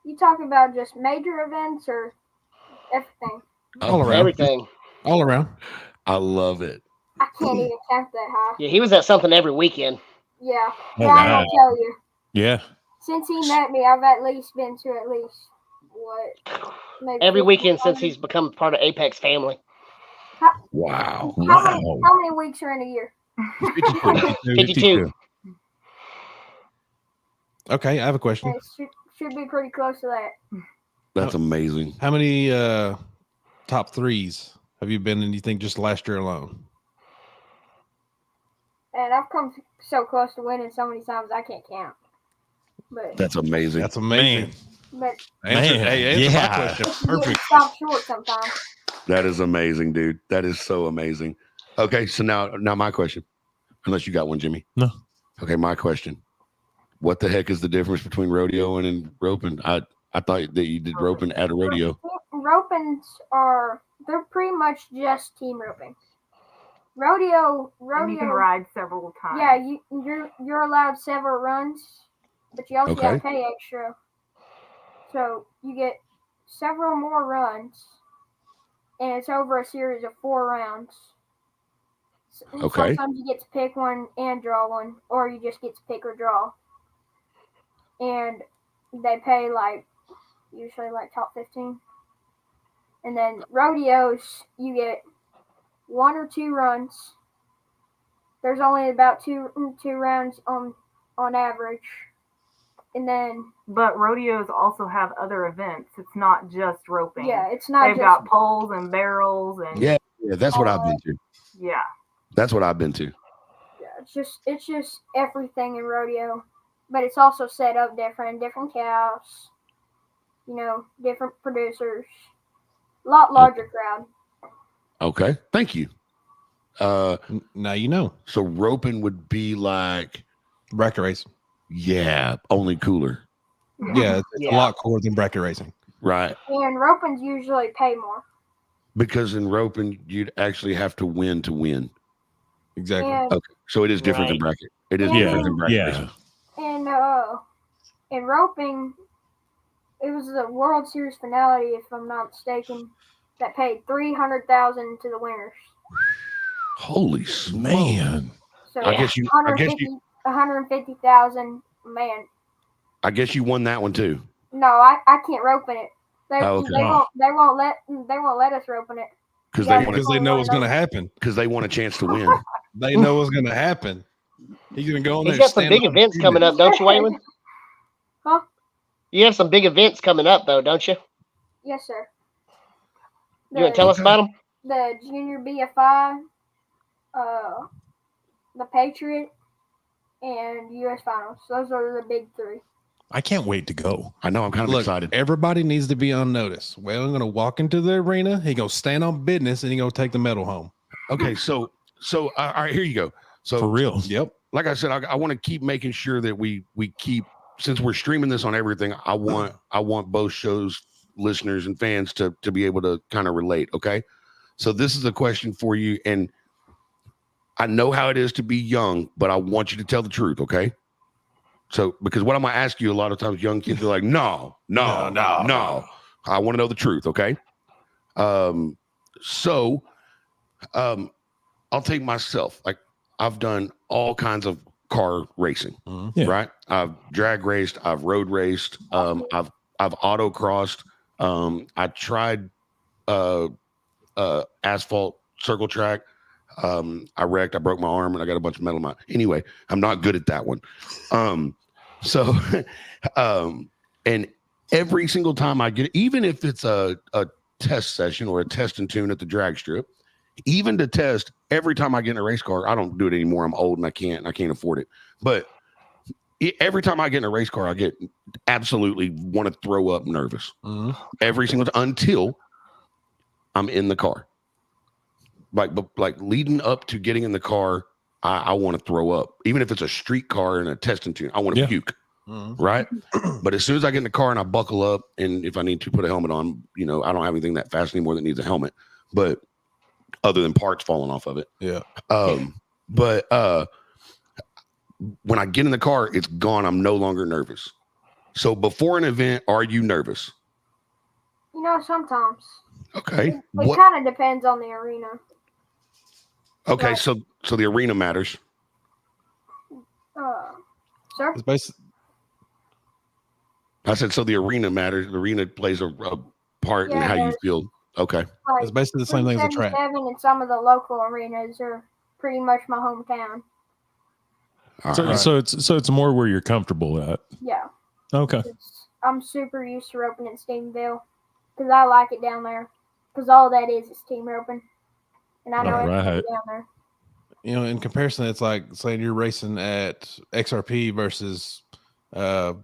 you talking about just major events or everything? All around. Everything. All around. I love it. I can't even count that high. Yeah, he was at something every weekend. Yeah, Oh, Ryan wow. will tell you. Yeah. Since he met me, I've at least been to at least maybe Every 50 weekend since times. he's become part of Apex family. Wow. How many weeks are in a year? 52. Okay, I have a question. It should be pretty close to that. That's amazing. How many top threes have you been in, you think, just last year alone? And I've come so close to winning so many times I can't count. But That's amazing. That's amazing. but Answer my yeah. question. you get Perfect. stopped short sometimes. That is amazing, dude. That is so amazing. Okay, so now my question. Unless you got one, Jimmy. No. Okay, my question. What the heck is the difference between rodeoing and roping? I thought that you did roping at a rodeo. Ropings they're pretty much just team roping. Rodeo. And you can ride several times. Yeah, you're allowed several runs, but you also got to Okay. pay extra. So you get several more runs, and it's over a series of 4 rounds. Okay. Sometimes you get to pick one and draw one, or you just get to pick or draw. And they pay usually top 15. And then rodeos, you get 1 or 2 runs. There's only about two rounds on average. And then But rodeos also have other events. It's not just roping. yeah, it's not They've just got poles and barrels and Yeah, that's what I've been to. yeah. That's what I've been to. yeah, it's just everything in rodeo. But it's also set up different cows, different producers. A lot larger crowd. Okay, thank you. Now you know. So roping would be like, Bracket racing. yeah, only cooler, Yeah, it's Yeah. a lot cooler than bracket racing. right? And ropings usually pay more. Because in roping, you'd actually have to win to win. Exactly. And Okay, so it is different than Right. bracket. It is Yeah. different than bracket. Yeah. racing. in roping, it was the World Series finale, if I'm not mistaken. that paid $300,000 to the winners. Holy smokes. Man. So I guess you 150,000. Man, I guess you won that one too. no, I can't rope in it. They, Oh, okay. they won't let us rope in it. Because Yeah, they want Because they know what's going to happen. because they want a chance to win. They know what's going to happen. He's going to go in there. He's got some stand big up events and coming shoot up, don't you, Waylon? Huh? You have some big events coming up, though, don't you? Yes, sir. You want to tell us about them? The Junior BFI, the Patriot, and U.S. Finals. Those are the big three. I can't wait to go. I know. I'm kind of Look, excited. everybody needs to be on notice. Well, I'm going to walk into the arena. He going to stand on business, and he going to take the medal home. Okay, so all right, here you go. So For real. Yep. like I said, I want to keep making sure that we keep, since we're streaming this on everything. I want both shows listeners and fans to be able to kind of relate. Okay, so this is a question for you, and I know how it is to be young, but I want you to tell the truth. Okay. So, because what I'm going to ask you, a lot of times young kids are like, no. I want to know the truth. Okay. So, I'll take myself. Like, I've done all kinds of car racing, Yeah. right? I've drag raced, I've road raced, I've autocrossed. I tried asphalt circle track. I wrecked, I broke my arm, and I got a bunch of metal in my. Anyway, I'm not good at that one. So, and every single time I get, even if it's a test session or a test and tune at the drag strip, even to test, every time I get in a race car, I don't do it anymore. I'm old and I can't afford it. But every time I get in a race car, I get absolutely want to throw up, nervous. Every single time until I'm in the car. Like leading up to getting in the car, I want to throw up. Even if it's a street car and a test and tune, I want to puke. Right. But as soon as I get in the car and I buckle up, and if I need to put a helmet on, I don't have anything that fast anymore that needs a helmet, but other than parts falling off of it. Yeah. But when I get in the car, it's gone. I'm no longer nervous. So before an event, are you nervous? Sometimes. Okay. It kind of depends on the arena. Okay. Right. So the arena matters. Sir? It's basically, I said, so the arena matters. The arena plays a part in how you feel. Okay. it's basically the same thing as a track. 377 and some of the local arenas are pretty much my hometown. All So, right. so it's more where you're comfortable at. Yeah. Okay. I'm super used to roping in Steamville because I like it down there. Because all that is team roping. And I know All everything right. down there. In comparison, it's like saying you're racing at XRP versus the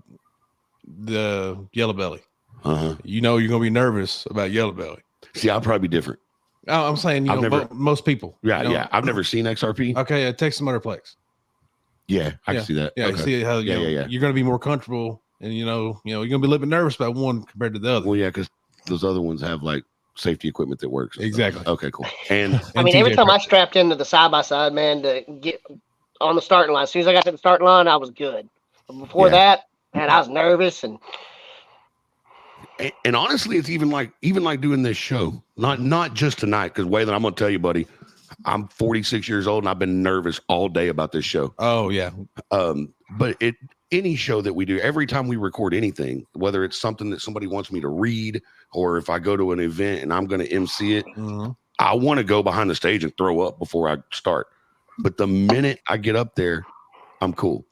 Yellow Belly. Uh-huh. You're going to be nervous about Yellow Belly. See, I'll probably be different. I'm saying, most people. Yeah. I've never seen XRP. Okay, Texas Motorplex. Yeah, I can see that. Yeah, Okay. you see how Yeah. you're going to be more comfortable, and you're going to be a little bit nervous about one compared to the other. Well, yeah, because those other ones have like safety equipment that works. Exactly. Okay, cool. And I mean, every time I strapped into the side-by-side, man, to get on the starting line, as soon as I got to the starting line, I was good. But before that, man, I was nervous. And honestly, it's even like doing this show, not just tonight, because Waylon, I'm gonna tell you, buddy, I'm 46 years old and I've been nervous all day about this show. Oh yeah. But any show that we do, every time we record anything, whether it's something that somebody wants me to read, or if I go to an event and I'm gonna MC it, I want to go behind the stage and throw up before I start. But the minute I get up there, I'm cool.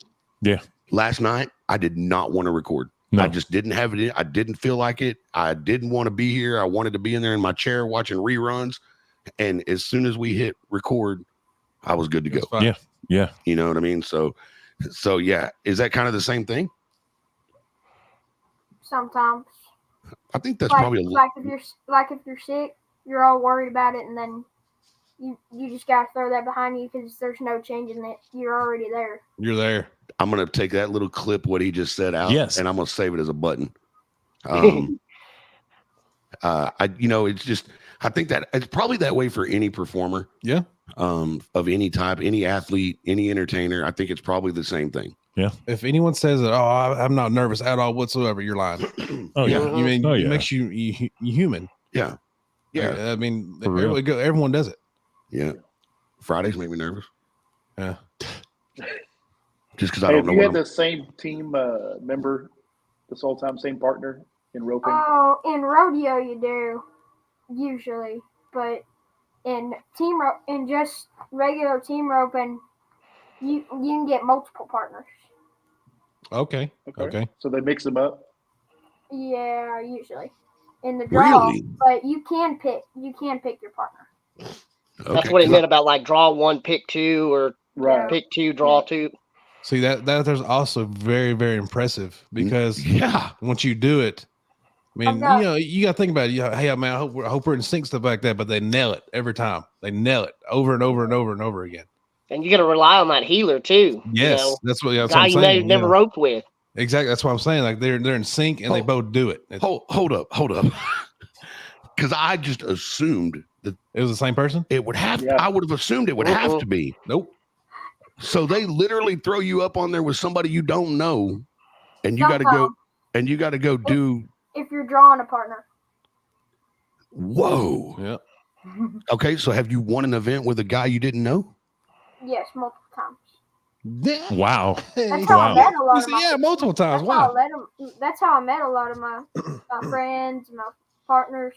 Yeah. Last night, I did not want to record. No. I just didn't have it. I didn't feel like it. I didn't want to be here. I wanted to be in there in my chair watching reruns. And as soon as we hit record, I was good to go. Yeah. Yeah. You know what I mean? So yeah. Is that kind of the same thing? Sometimes. I think that's Like, probably if you're sick, you're all worried about it, and then you just gotta throw that behind you because there's no changing it. You're already there. You're there. I'm going to take that little clip, what he just said out. Yes. And I'm going to save it as a button. It's just, I think that it's probably that way for any performer. Yeah. Of any type, any athlete, any entertainer. I think it's probably the same thing. Yeah. If anyone says that, I'm not nervous at all whatsoever, you're lying. Oh yeah. You mean Oh, it yeah. makes you human. Yeah. Yeah. Like, I mean, For real. everyone does it. Yeah. Fridays make me nervous. Yeah. Just because I Hey, don't have know you what had I'm- the same team member this whole time, same partner in roping? Oh, in rodeo you do, usually, but in in just regular team roping, you can get multiple partners. Okay. Okay. So they mix them up. Yeah, usually in the draw, Really? but you can pick your partner. That's Okay, what he 'cause meant about like draw one, pick two, or Right. pick two, draw two. See that there's also very, very impressive because yeah. once you do it, I mean, got- you know, you got to think about it. Hey, man, I hope we're in sync, stuff like that. But they nail it every time. They nail it over and over and over and over again. And you got to rely on that healer too. Yes, you know, that's what guy I'm you saying. never yeah. roped with. Exactly, that's what I'm saying. Like they're in sync and they Oh. both do it. Hold up. Because I just assumed that It was the same person. it would have. Yeah. I would have assumed it would have to be. Nope. So they literally throw you up on there with somebody you don't know, and you got to go. Somehow. And you got to go do. If you're drawing a partner. Whoa. Yeah. Okay. So have you won an event with a guy you didn't know? Yes, multiple times. Wow. That's how I met a lot of my. Yeah, multiple times. That's how I met a lot of my friends, my partners.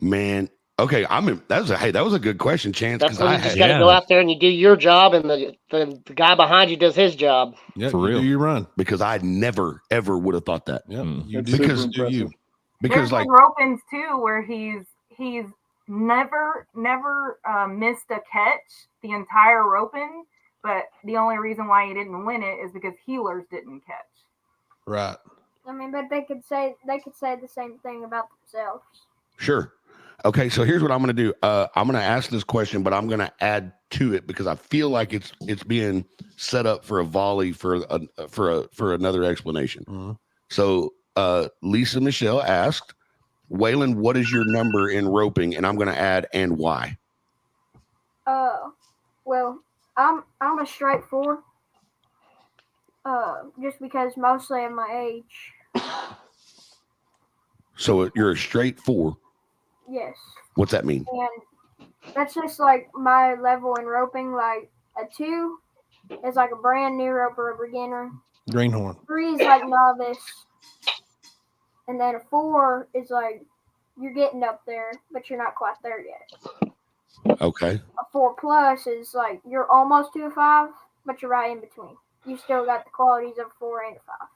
Man. Okay. That was a good question, Chance. That's Because when I you just had. got to Yeah. go out there and you do your job, and the guy behind you does his job. Yeah, For you real. do your run. Because I never ever would have thought that. Yeah, Mm. you That's do, because- super do you. impressive. Because There's like been ropings too where he's never missed a catch the entire roping, but the only reason why he didn't win it is because healers didn't catch. Right. I mean, but they could say the same thing about themselves. sure. Okay, so here's what I'm going to do. I'm going to ask this question, but I'm going to add to it because I feel like it's being set up for a volley for another explanation. Mhm. So Lisa Michelle asked, Waylon, what is your number in roping? And I'm going to add and why. Well, I'm a straight 4. Just because mostly of my age. So you're a straight 4. Yes. What's that mean? And that's just like my level in roping. Like a 2 is like a brand new roper, a beginner. Greenhorn. 3 is like novice. And then a 4 is like you're getting up there, but you're not quite there yet. Okay. A 4 plus is like you're almost to a 5, but you're right in between. You still got the qualities of a 4 and a 5.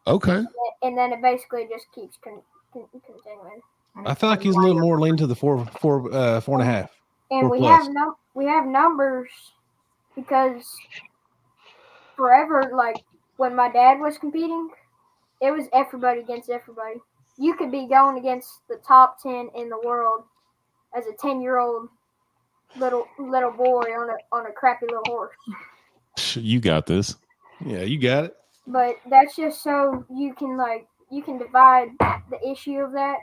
Okay. And then it basically just keeps continuing. And I it's feel like like he's a little more lean to the 4.5. And 4 we plus. have numbers because forever, like when my dad was competing, it was everybody against everybody. You could be going against the top 10 in the world as a 10-year-old little boy on a crappy little horse. You got this. Yeah, you got it. But that's just so you can divide the issue of that,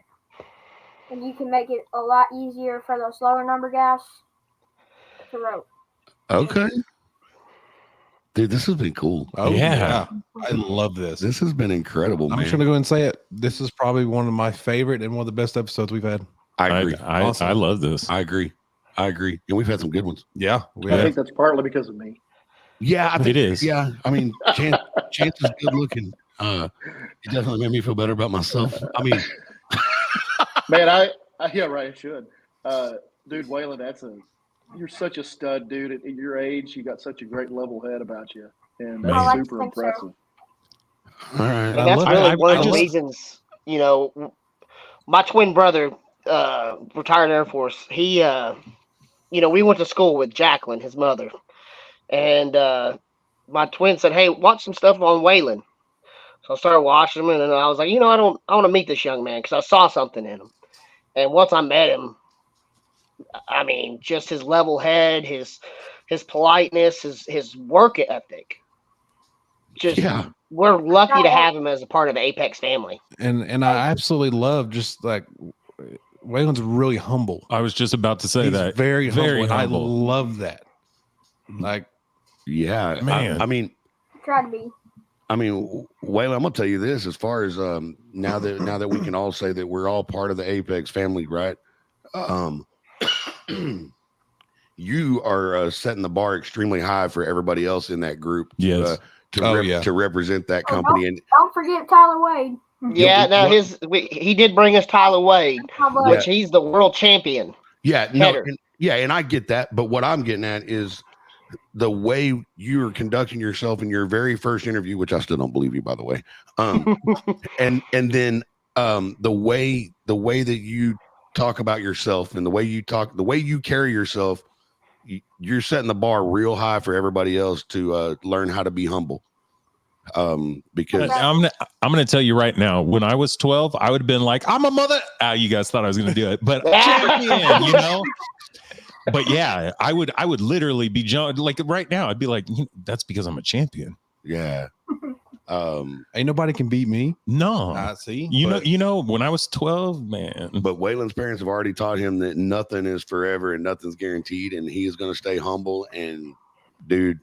and you can make it a lot easier for those lower number guys to rope. Okay. Dude, this has been cool. Oh, Yeah. I love this. This has been incredible, I'm man. just going to go and say it. This is probably one of my favorite and one of the best episodes we've had. I agree. I love this. I agree. And we've had some good ones. Yeah. We I have. think that's partly because of me. Yeah, I think It is. Yeah, I mean, Chance is good looking. It definitely made me feel better about myself. I mean, Man, yeah, right, I should. Dude, Waylon, you're such a stud, dude. At your age, you got such a great level head about you. And Man. that's I like to super think so. impressive. all right. And that's really I one of the just- reasons, my twin brother, retired Air Force, he, we went to school with Jacqueline, his mother. And my twin said, hey, watch some stuff on Waylon. So I started watching him, and then I was like, I want to meet this young man because I saw something in him. And once I met him, I mean, just his level head, his politeness, his work ethic. Just Yeah. we're lucky to have him as a part of the Apex family. And I absolutely love just like Waylon's really humble. I was just about to say He's that. very humble. Very and humble. I love that. Like, Yeah, Man. I mean, Try to be. I mean, Waylon, I'm gonna tell you this: as far as now that we can all say that we're all part of the Apex family, right? You are setting the bar extremely high for everybody else in that group. Yes. To represent that company. And Don't forget Tyler Wade. Yeah, no, he did bring us Tyler Wade, which he's the world champion. Yeah, and I get that, but what I'm getting at is the way you are conducting yourself in your very first interview, which I still don't believe you, by the way. And then the way that you talk about yourself and the way you carry yourself, you're setting the bar real high for everybody else to learn how to be humble. Because I'm gonna tell you right now, when I was 12, I would have been like, I'm a mother. You guys thought I was gonna do it, but champion, you know. But yeah, I would literally be like right now. I'd be like, that's because I'm a champion. Yeah. Ain't nobody can beat me. No. See, you know, when I was 12, man. But Waylon's parents have already taught him that nothing is forever and nothing's guaranteed, and he is going to stay humble. And dude,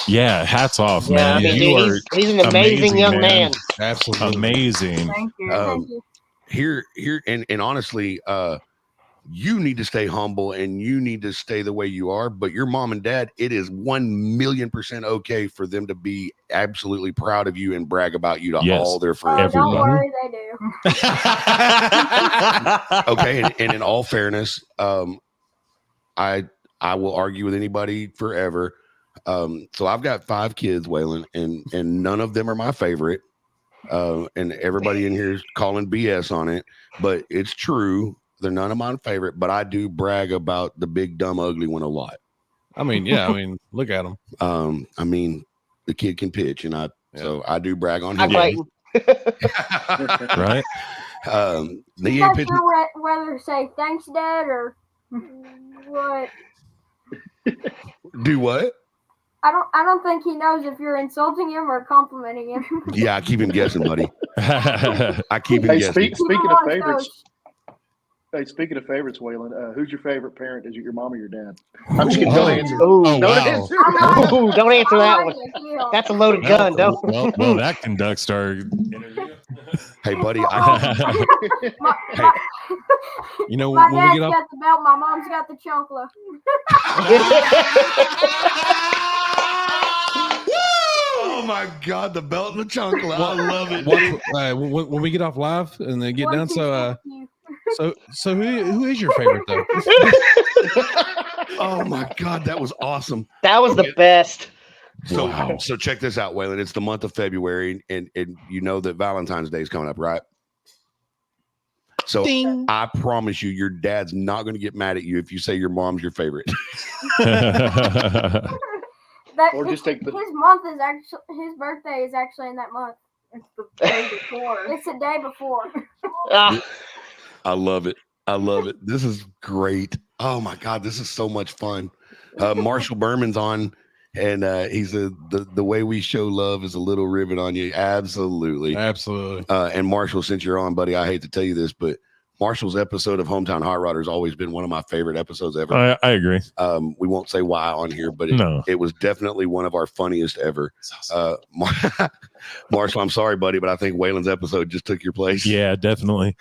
yeah, hats off, Yeah, man. I mean, he's an amazing young man. Absolutely Amazing. Thank you. Thank you. Here, and honestly, you need to stay humble and you need to stay the way you are. But your mom and dad, it is 1,000,000% okay for them to be absolutely proud of you and brag about you to all their friends. Don't worry, they do. Okay, and in all fairness, I will argue with anybody forever. So I've got 5 kids, Waylon, and none of them are my favorite. And everybody in here is calling BS on it, but it's true. They're none of my favorite, but I do brag about the big, dumb, ugly one a lot. I mean, yeah. I mean, look at him. I mean, the kid can pitch, and so I do brag on him. Right. You not sure whether to say thanks, Dad, or what? Do what? I don't think he knows if you're insulting him or complimenting him. Yeah, I keep him guessing, buddy. I keep him guessing. Speaking of favorites. Hey, speaking of favorites, Waylon, who's your favorite parent? Is it your mom or your dad? I'm just kidding. Don't answer. Don't answer that one. That's a loaded gun. Don't. Well, that conducts our interview. Hey, buddy. You know, my when dad's we get got the belt, my mom's got the chunkla. Oh my God, the belt and the chunkla. I love it. When we get off live and then get done, so who is your favorite though? Oh my God, that was awesome. That was the best. So check this out, Waylon. It's the month of February, and you know that Valentine's Day is coming up, right? So Ding. I promise you, your dad's not going to get mad at you if you say your mom's your favorite. Or just take his month is actually his birthday is actually in that month. It's the day before. It's the day before. I love it. I love it. This is great. Oh my God, this is so much fun. Marshall Berman's on, and he's the way we show love is a little ribbon on you. Absolutely. And Marshall, since you're on, buddy, I hate to tell you this, but Marshall's episode of Hometown Hot Rodder has always been one of my favorite episodes ever. I agree. We won't say why on here, but it was definitely one of our funniest ever. Marshall, I'm sorry, buddy, but I think Waylon's episode just took your place. Yeah, definitely.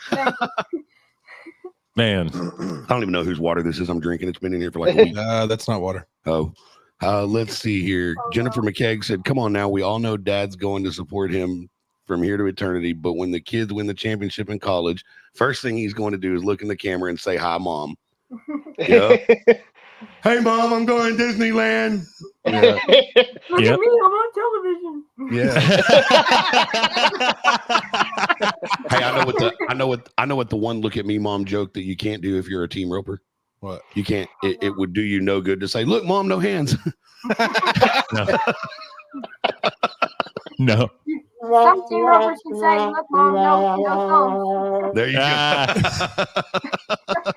Man, I don't even know whose water this is I'm drinking. It's been in here for like a week. That's not water. Oh, let's see here. Jennifer McKegg said, come on now. We all know Dad's going to support him from here to eternity. But when the kids win the championship in college, first thing he's going to do is look in the camera and say, hi, Mom. Yeah. Hey, Mom, I'm going to Disneyland. Yeah. Look at me. I'm on television. Yeah. Hey, I know what the one look at me, Mom joke that you can't do if you're a team roper. What? You can't. It would do you no good to say, look, Mom, no hands. No. Some team ropers can say, look, Mom, no thumbs. There you go.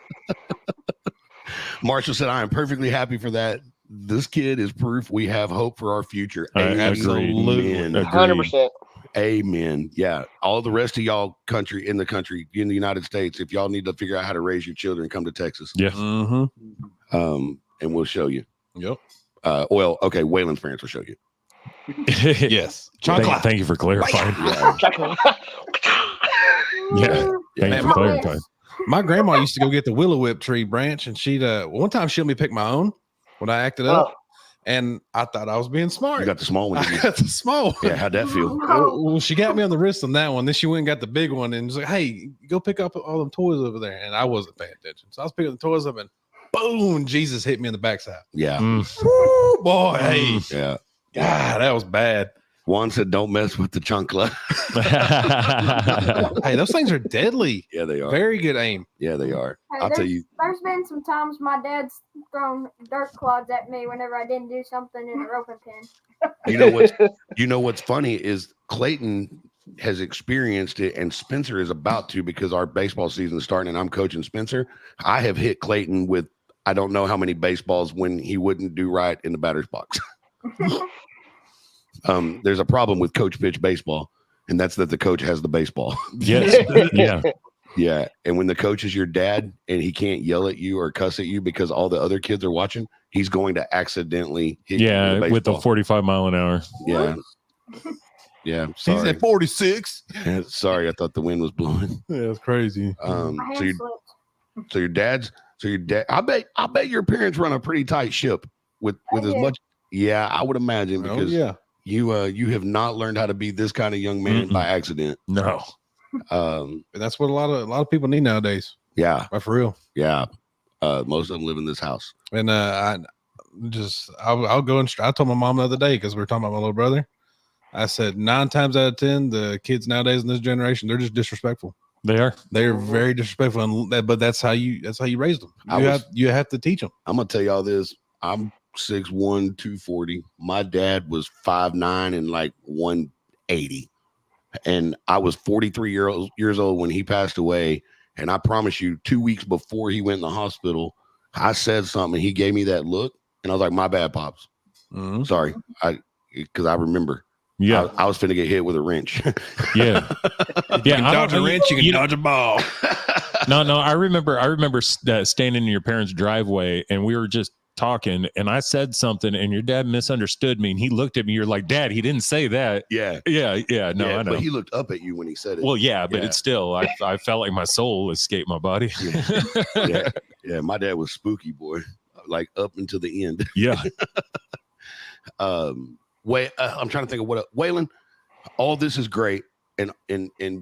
Marshall said, I am perfectly happy for that. This kid is proof we have hope for our future. Absolutely. 100%. Amen. Yeah. All the rest of y'all in the United States, if y'all need to figure out how to raise your children, come to Texas. Yes. And we'll show you. Yep. Well, okay. Waylon's parents will show you. Yes. Chocolate. Thank you for clarifying. Yeah. Yeah. Thank you for clarifying. My grandma used to go get the willow whip tree branch, and she'd one time she let me pick my own when I acted up, and I thought I was being smart. You got the small one. I got the small one. Yeah, how'd that feel? Well, she got me on the wrist on that one. Then she went and got the big one and was like, "Hey, go pick up all them toys over there." And I wasn't paying attention, so I was picking the toys up, and boom, Jesus hit me in the backside. Yeah. Woo, boy, hey, Yeah. God, that was bad. Juan said, "Don't mess with the chunkla." Hey, those things are deadly. Yeah, they are. Very good aim. Yeah, they are. Hey, I'll tell you. There's been some times my dad's thrown dirt clods at me whenever I didn't do something in a roping pen. You know what's funny is Clayton has experienced it, and Spencer is about to, because our baseball season is starting, and I'm coaching Spencer. I have hit Clayton with I don't know how many baseballs when he wouldn't do right in the batter's box. There's a problem with coach pitch baseball, and that's that the coach has the baseball. Yes. Yeah. Yeah. And when the coach is your dad and he can't yell at you or cuss at you because all the other kids are watching, he's going to accidentally hit you Yeah. With the 45 mile an hour. Yeah. Yeah. He's Sorry. at 46. Sorry, I thought the wind was blowing. Yeah, it's crazy. My hand slipped. So your dad. I bet your parents run a pretty tight ship with as do. much. Yeah, I would imagine, Oh, because yeah. you have not learned how to be this kind of young man by accident. No. That's what a lot of people need nowadays. Yeah, Right, for real. yeah. Most of them live in this house. And I'll go and I told my mom the other day, because we were talking about my little brother. I said 9 times out of 10, the kids nowadays in this generation, they're just disrespectful. They are. They're very disrespectful, but that's how you raise them. You have to teach them. I'm gonna tell y'all this. I'm 6'1", 240. My dad was 5'9" and like 180. And I was 43 years old when he passed away. And I promise you, 2 weeks before he went in the hospital, I said something, and he gave me that look, and I was like, "My bad, Pops. Mm-hmm. Sorry." Because I remember. Yeah. I was finna get hit with a wrench. Yeah. You can dodge a wrench, you can dodge a ball. No. I remember standing in your parents' driveway, and we were just talking, and I said something, and your dad misunderstood me, and he looked at me. You're like, "Dad, he didn't say that." Yeah. Yeah. No, Yeah, I know. but he looked up at you when he said it. Well, yeah, but Yeah. it's still, I felt like my soul escaped my body. Yeah. My dad was spooky, boy. Like up until the end. Yeah. I'm trying to think of what Waylon. All this is great, and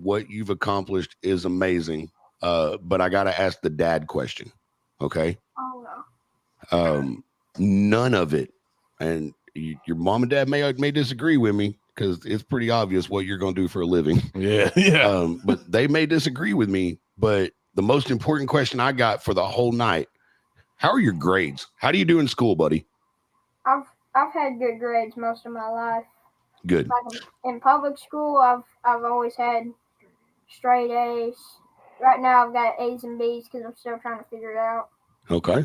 what you've accomplished is amazing. But I gotta ask the dad question. Okay. Oh no. None of it, and your mom and dad may disagree with me, because it's pretty obvious what you're gonna do for a living. Yeah. But they may disagree with me. But the most important question I got for the whole night: how are your grades? How do you do in school, buddy? I've had good grades most of my life. Good. Like in public school, I've always had straight A's. Right now, I've got A's and B's because I'm still trying to figure it out. Okay.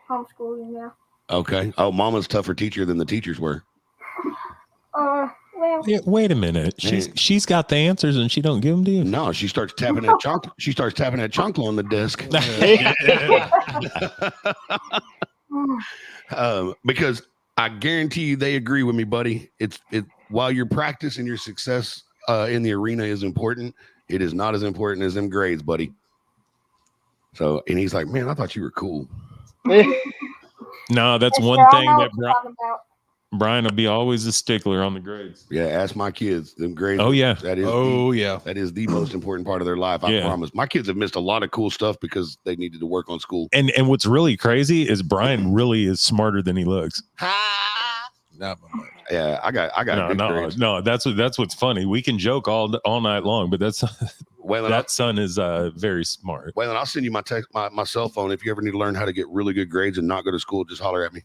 Homeschooling, yeah. Okay. Oh, Mama's tougher teacher than the teachers were. Well, Yeah, wait a minute. She's got the answers, and she don't give them to you. No, she starts tapping that chunk. She starts tapping that chunkle on the desk. Because I guarantee you, they agree with me, buddy. It while your practice and your success in the arena is important, it is not as important as them grades, buddy. So, and he's like, "Man, I thought you were cool." No, that's yes, one sir, I thing know that what you're talking about. Brian will be always a stickler on the grades. Yeah, ask my kids. Them grades. Oh, yeah. That is. That is the most important part of their life. I promise. My kids have missed a lot of cool stuff because they needed to work on school. And what's really crazy is Brian really is smarter than he looks. Not much. Yeah, I got good grades. No. That's what's funny. We can joke all night long, but Waylon, that son is very smart. Waylon, I'll send you my cell phone if you ever need to learn how to get really good grades and not go to school. Just holler at me.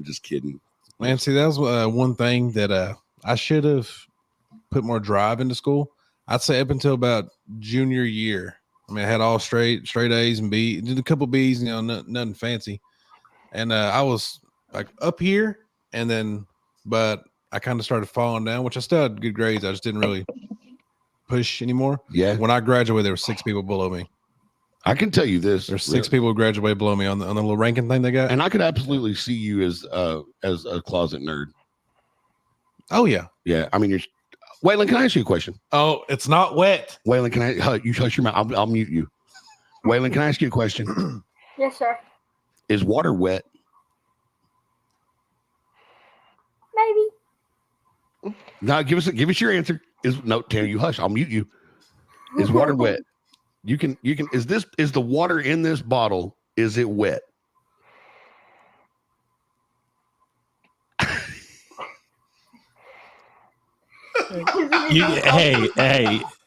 Just kidding. Man, see, that was one thing that I should have put more drive into school. I'd say up until about junior year. I mean, I had all straight A's and B, did a couple B's, nothing fancy. And I was like up here, but I kind of started falling down, which I still had good grades. I just didn't really push anymore. Yeah. When I graduated, there were 6 people below me. I can tell you this. There's 6 people who graduated below me on the little ranking thing they got. And I could absolutely see you as a closet nerd. Oh yeah. Yeah. I mean, Waylon, can I ask you a question? Oh, it's not wet. Waylon, can I you hush your mouth? I'll mute you. Waylon, can I ask you a question? Yes, sir. Is water wet? Maybe. No, give us your answer. No, Tanner, you hush. I'll mute you. Is water wet? You can is the water in this bottle, is it wet?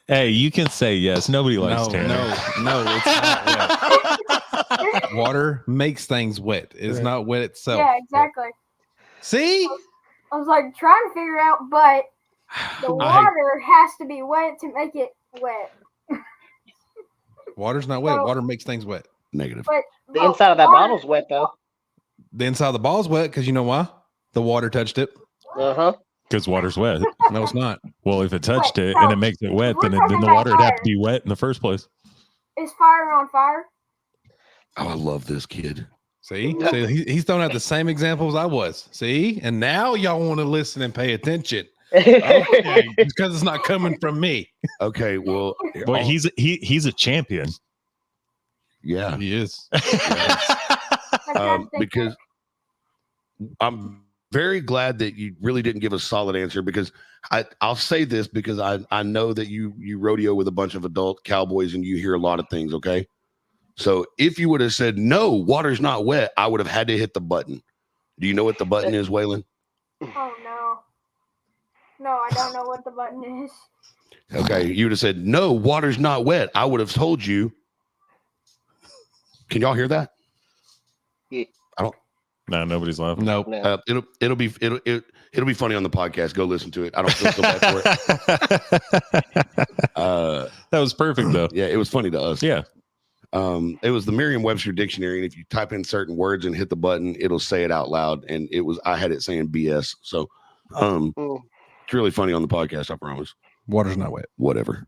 Hey, you can say yes. Nobody likes Tanner. No, it's not wet. Water makes things wet. It's not wet itself. Yeah, exactly. See? I was like trying to figure out, but the water has to be wet to make it wet. Water's not wet. So- Water makes things wet. Negative. But The inside of that bottle's wet though. The inside of the ball's wet because you know why? The water touched it. Uh-huh. Because water's wet. No, it's not. Well, if it touched it and it makes it wet, then the water would have to be wet in the first place. Is fire on fire? Oh, I love this kid. See, he's throwing out the same examples I was. See, and now y'all want to listen and pay attention. Okay, because it's not coming from me. Okay, well, Well, he's a champion. yeah, He is. because I'm very glad that you really didn't give a solid answer, because I'll say this because I know that you rodeo with a bunch of adult cowboys and you hear a lot of things. Okay, so if you would have said no, water's not wet, I would have had to hit the button. Do you know what the button is, Waylon? Oh no. No, I don't know what the button is. Okay, you would have said no, water's not wet. I would have told you. Can y'all hear that? Yeah. No, nobody's laughing. Nope. No. It'll be funny on the podcast. Go listen to it. I don't feel so bad for it. That was perfect though. Yeah, it was funny to us. Yeah. It was the Merriam-Webster dictionary, and if you type in certain words and hit the button, it'll say it out loud. And I had it saying BS. So it's really funny on the podcast, I promise. Water's not wet. Whatever.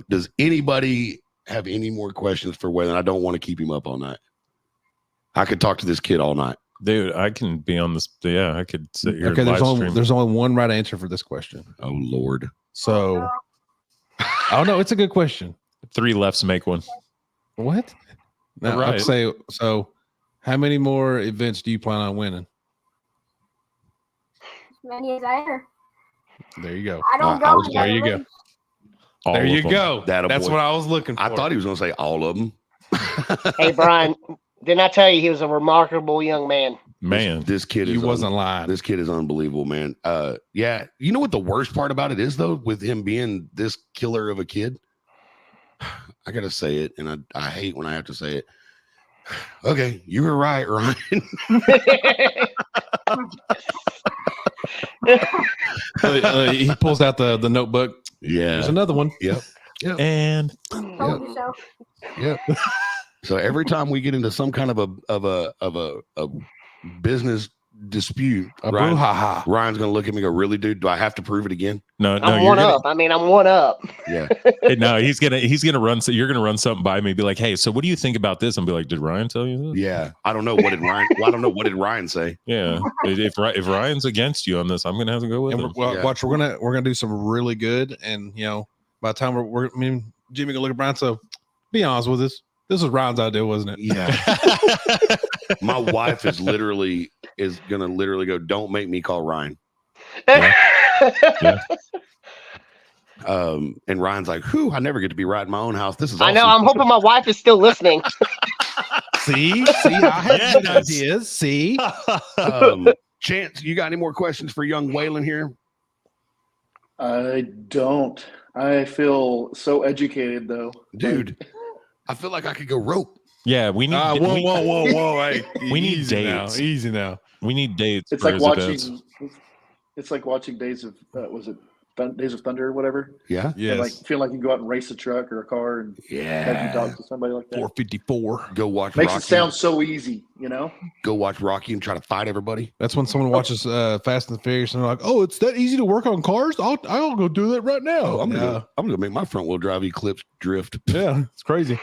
Does anybody have any more questions for Waylon? I don't want to keep him up all night. I could talk to this kid all night. Dude, I can be on this. Yeah, I could sit here. Okay, and live stream. there's only one right answer for this question. Oh Lord. So, oh no, it's a good question. 3 lefts make one. What? No, Right. I'd say so. How many more events do you plan on winning? As many as I enter. There you go. I don't I go. was- in there the you go. league. All There of you them. go. That a That's boy. what I was looking for. I thought he was going to say all of them. Hey Brian, didn't I tell you he was a remarkable young man? Man, This kid You is wasn't lying. This kid is unbelievable, man. Yeah. You know what the worst part about it is, though, with him being this killer of a kid? I gotta say it, and I hate when I have to say it. Okay, you were right, Ryan. He pulls out the notebook. Yeah. There's another one. Yep. and Told you so. Yep. So every time we get into some kind of a business dispute, A brouhaha. Ryan's gonna look at me and go, "Really, dude? Do I have to prove it again?" no, I'm you're one gonna, up. I mean, I'm one up. Yeah. no, he's gonna run. So you're gonna run something by me, be like, "Hey, so what do you think about this?" And be like, "Did Ryan tell you this?" Yeah. I don't know what did Ryan. Well, I don't know what did Ryan say. Yeah. If Ryan's against you on this, I'm gonna have to go with And him. well, Yeah. watch, we're gonna do some really good. And by the time me and Jimmy gonna look at Brian. So, be honest with us. This was Ryan's idea, wasn't it? Yeah. My wife is gonna literally go, "Don't make me call Ryan." Yeah. And Ryan's like, "Whew, I never get to be right in my own house. This is I know. awesome." I'm hoping my wife is still listening. See, I had good Yes. ideas. See, Chance, you got any more questions for young Waylon here? I don't. I feel so educated though. Dude, I feel like I could go rope. Yeah, we need. whoa! Hey, We need easy now, dates. Easy now. We need dates. It's for like his watching. events. It's like watching Days of was it Days of Thunder or whatever. Yeah. Yes. And like feel like you can go out and race a truck or a car and have you Yeah. talk to somebody like that. 454. Go watch Makes Rocky. it sound so easy, you know? Go watch Rocky and try to fight everybody. That's when someone watches Fast and the Furious and they're like, "Oh, it's that easy to work on cars? I'll go do that right now." Oh, I'm gonna make my front wheel drive Eclipse drift. Yeah, it's crazy.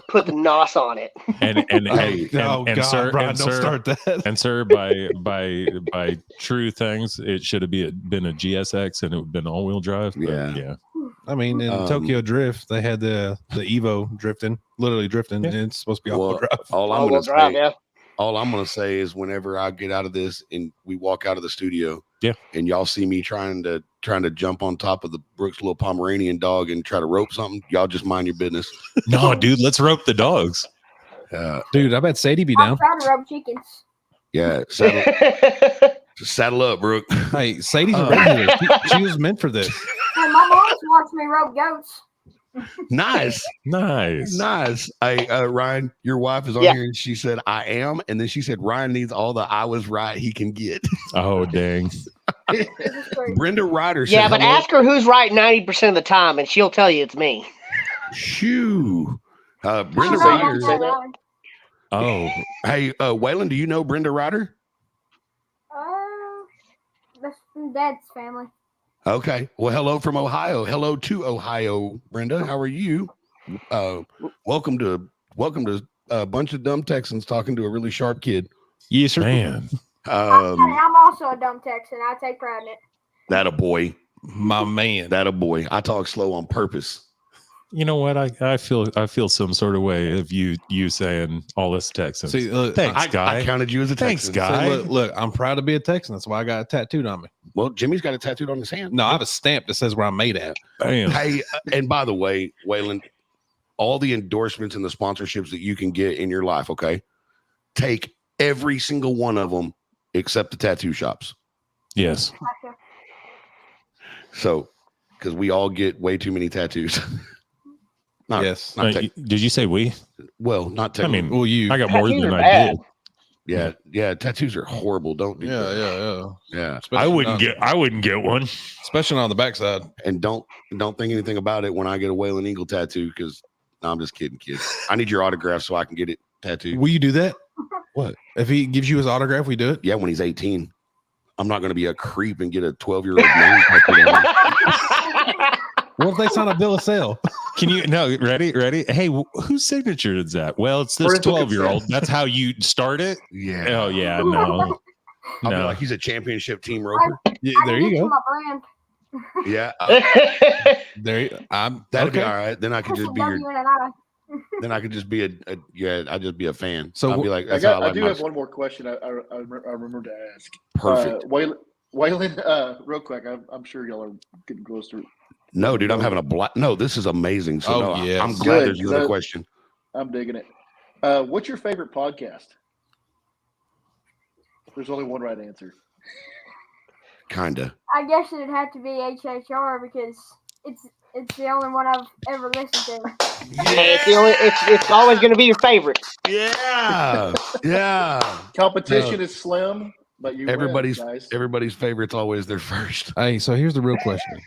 Put the NOS on it. And Hey, sir, Brian, and don't sir, start that. and sir, by true things, it should have been a GSX and it would have been all-wheel drive. But Yeah. I mean, in Tokyo Drift, they had the Evo drifting, literally drifting, and it's supposed to be all-wheel drive. All I'm gonna say is whenever I get out of this and we walk out of the studio, and y'all see me trying to jump on top of the Brooks little Pomeranian dog and try to rope something, y'all just mind your business. No, dude, let's rope the dogs. Dude, I bet Sadie be I'm down. trying to rub chickens. Yeah, saddle up, Brooke. Hey, Sadie's a regular. She was meant for this. Well, my mom's watched me rope goats. Nice. Hey, Ryan, your wife is on here and she said, "I am," and then she said, "Ryan needs all the I was right he can get." Oh, dang. Brenda Ryder said, Yeah, but hello. ask her who's right 90% of the time, and she'll tell you it's me. Shoo. Brenda I'm Ryder. not gonna Oh, Hey, Waylon, do you know Brenda Ryder? That's from Dad's family. Okay. Well, hello from Ohio. Hello to Ohio, Brenda. How are you? Welcome to a bunch of dumb Texans talking to a really sharp kid. Yes, sir. man. I'm also a dumb Texan. I take pride in it. That a boy. My man. That a boy. I talk slow on purpose. You know what? I feel some sort of way of you saying all this Texans. See, look, Thanks, guy. I counted you as a Thanks, Texan. guy. look, I'm proud to be a Texan. That's why I got it tattooed on me. Well, Jimmy's got it tattooed on his hand. No, I have a stamp that says where I'm made at. Damn. Hey, and by the way, Waylon, all the endorsements and the sponsorships that you can get in your life, okay? Take every single one of them except the tattoo shops. Yes. Gotcha. So, because we all get way too many tattoos. Yes. Not Did you say we? well, not I technically. mean, Well, you. I got more Tattoos than are I bad. did. Yeah, tattoos are horrible. Don't do that. Yeah. Especially I wouldn't get one. especially on the backside. And don't think anything about it when I get a Waylon Ingle tattoo, because I'm just kidding, kids. I need your autograph so I can get it tattooed. Will you do that? What? If he gives you his autograph, we do it. Yeah, when he's 18. I'm not going to be a creep and get a 12-year-old name tattooed on me. What if they sign a bill of sale? Can you ready? Hey, whose signature is that? Well, it's this Parental 12-year-old. consent. That's how you start it? Yeah. Oh yeah, no. I'll be No. like, he's a championship team roper. Yeah, I there can you get go. My brand. Yeah. There, I'm. That'd okay. be all right. Then I could That's just a be your. W and an I. Then I could just be I'd just be a fan. So I'd be like, I, that's how I I like do my have one more question I remember to ask. perfect. Waylon, real quick, I'm sure y'all are getting close to. No, dude, I'm having a black. No, this is amazing. So Oh, no, yes. I'm glad Good, there's another 'cause question. I'm digging it. What's your favorite podcast? There's only one right answer. Kinda. I guess it'd have to be HHR because it's the only one I've ever listened to. Hey, it's always going to be your favorite. Yeah. Yeah. Competition is slim, but you Everybody's win, guys. everybody's favorite's always their first. Hey, so here's the real question.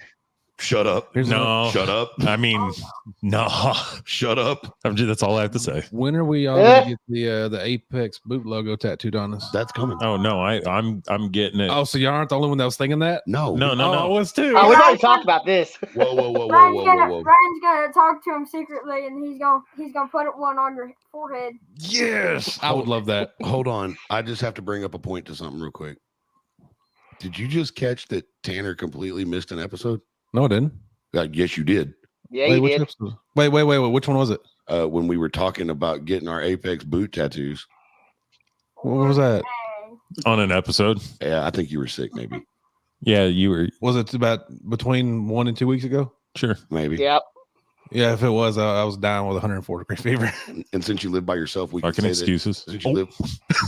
Shut up. No. Shut up. I mean, no. Shut up. That's all I have to say. When are we all gonna get the Apex boot logo tattooed on us? That's coming. Oh no, I'm getting it. Oh, so y'all aren't the only one that was thinking that? No. No, I was too. Oh, we've already talked about this. Whoa, whoa, whoa, whoa, Ryan's whoa, gonna whoa, whoa. Ryan's gonna talk to him secretly, and he's gonna put one on your forehead. Yes, I would love that. Hold on. I just have to bring up a point to something real quick. Did you just catch that Tanner completely missed an episode? No, I didn't. Yes, you did. Yeah, Wait, you which did. episode? Wait. Which one was it? When we were talking about getting our Apex boot tattoos. What was that? Dang. On an episode. Yeah, I think you were sick, maybe. Yeah, you were. Was it about between 1 and 2 weeks ago? Sure. Maybe. Yep. Yeah, if it was, I was down with 104-degree fever. And since you live by yourself, we can Fucking say excuses. that. Since you live,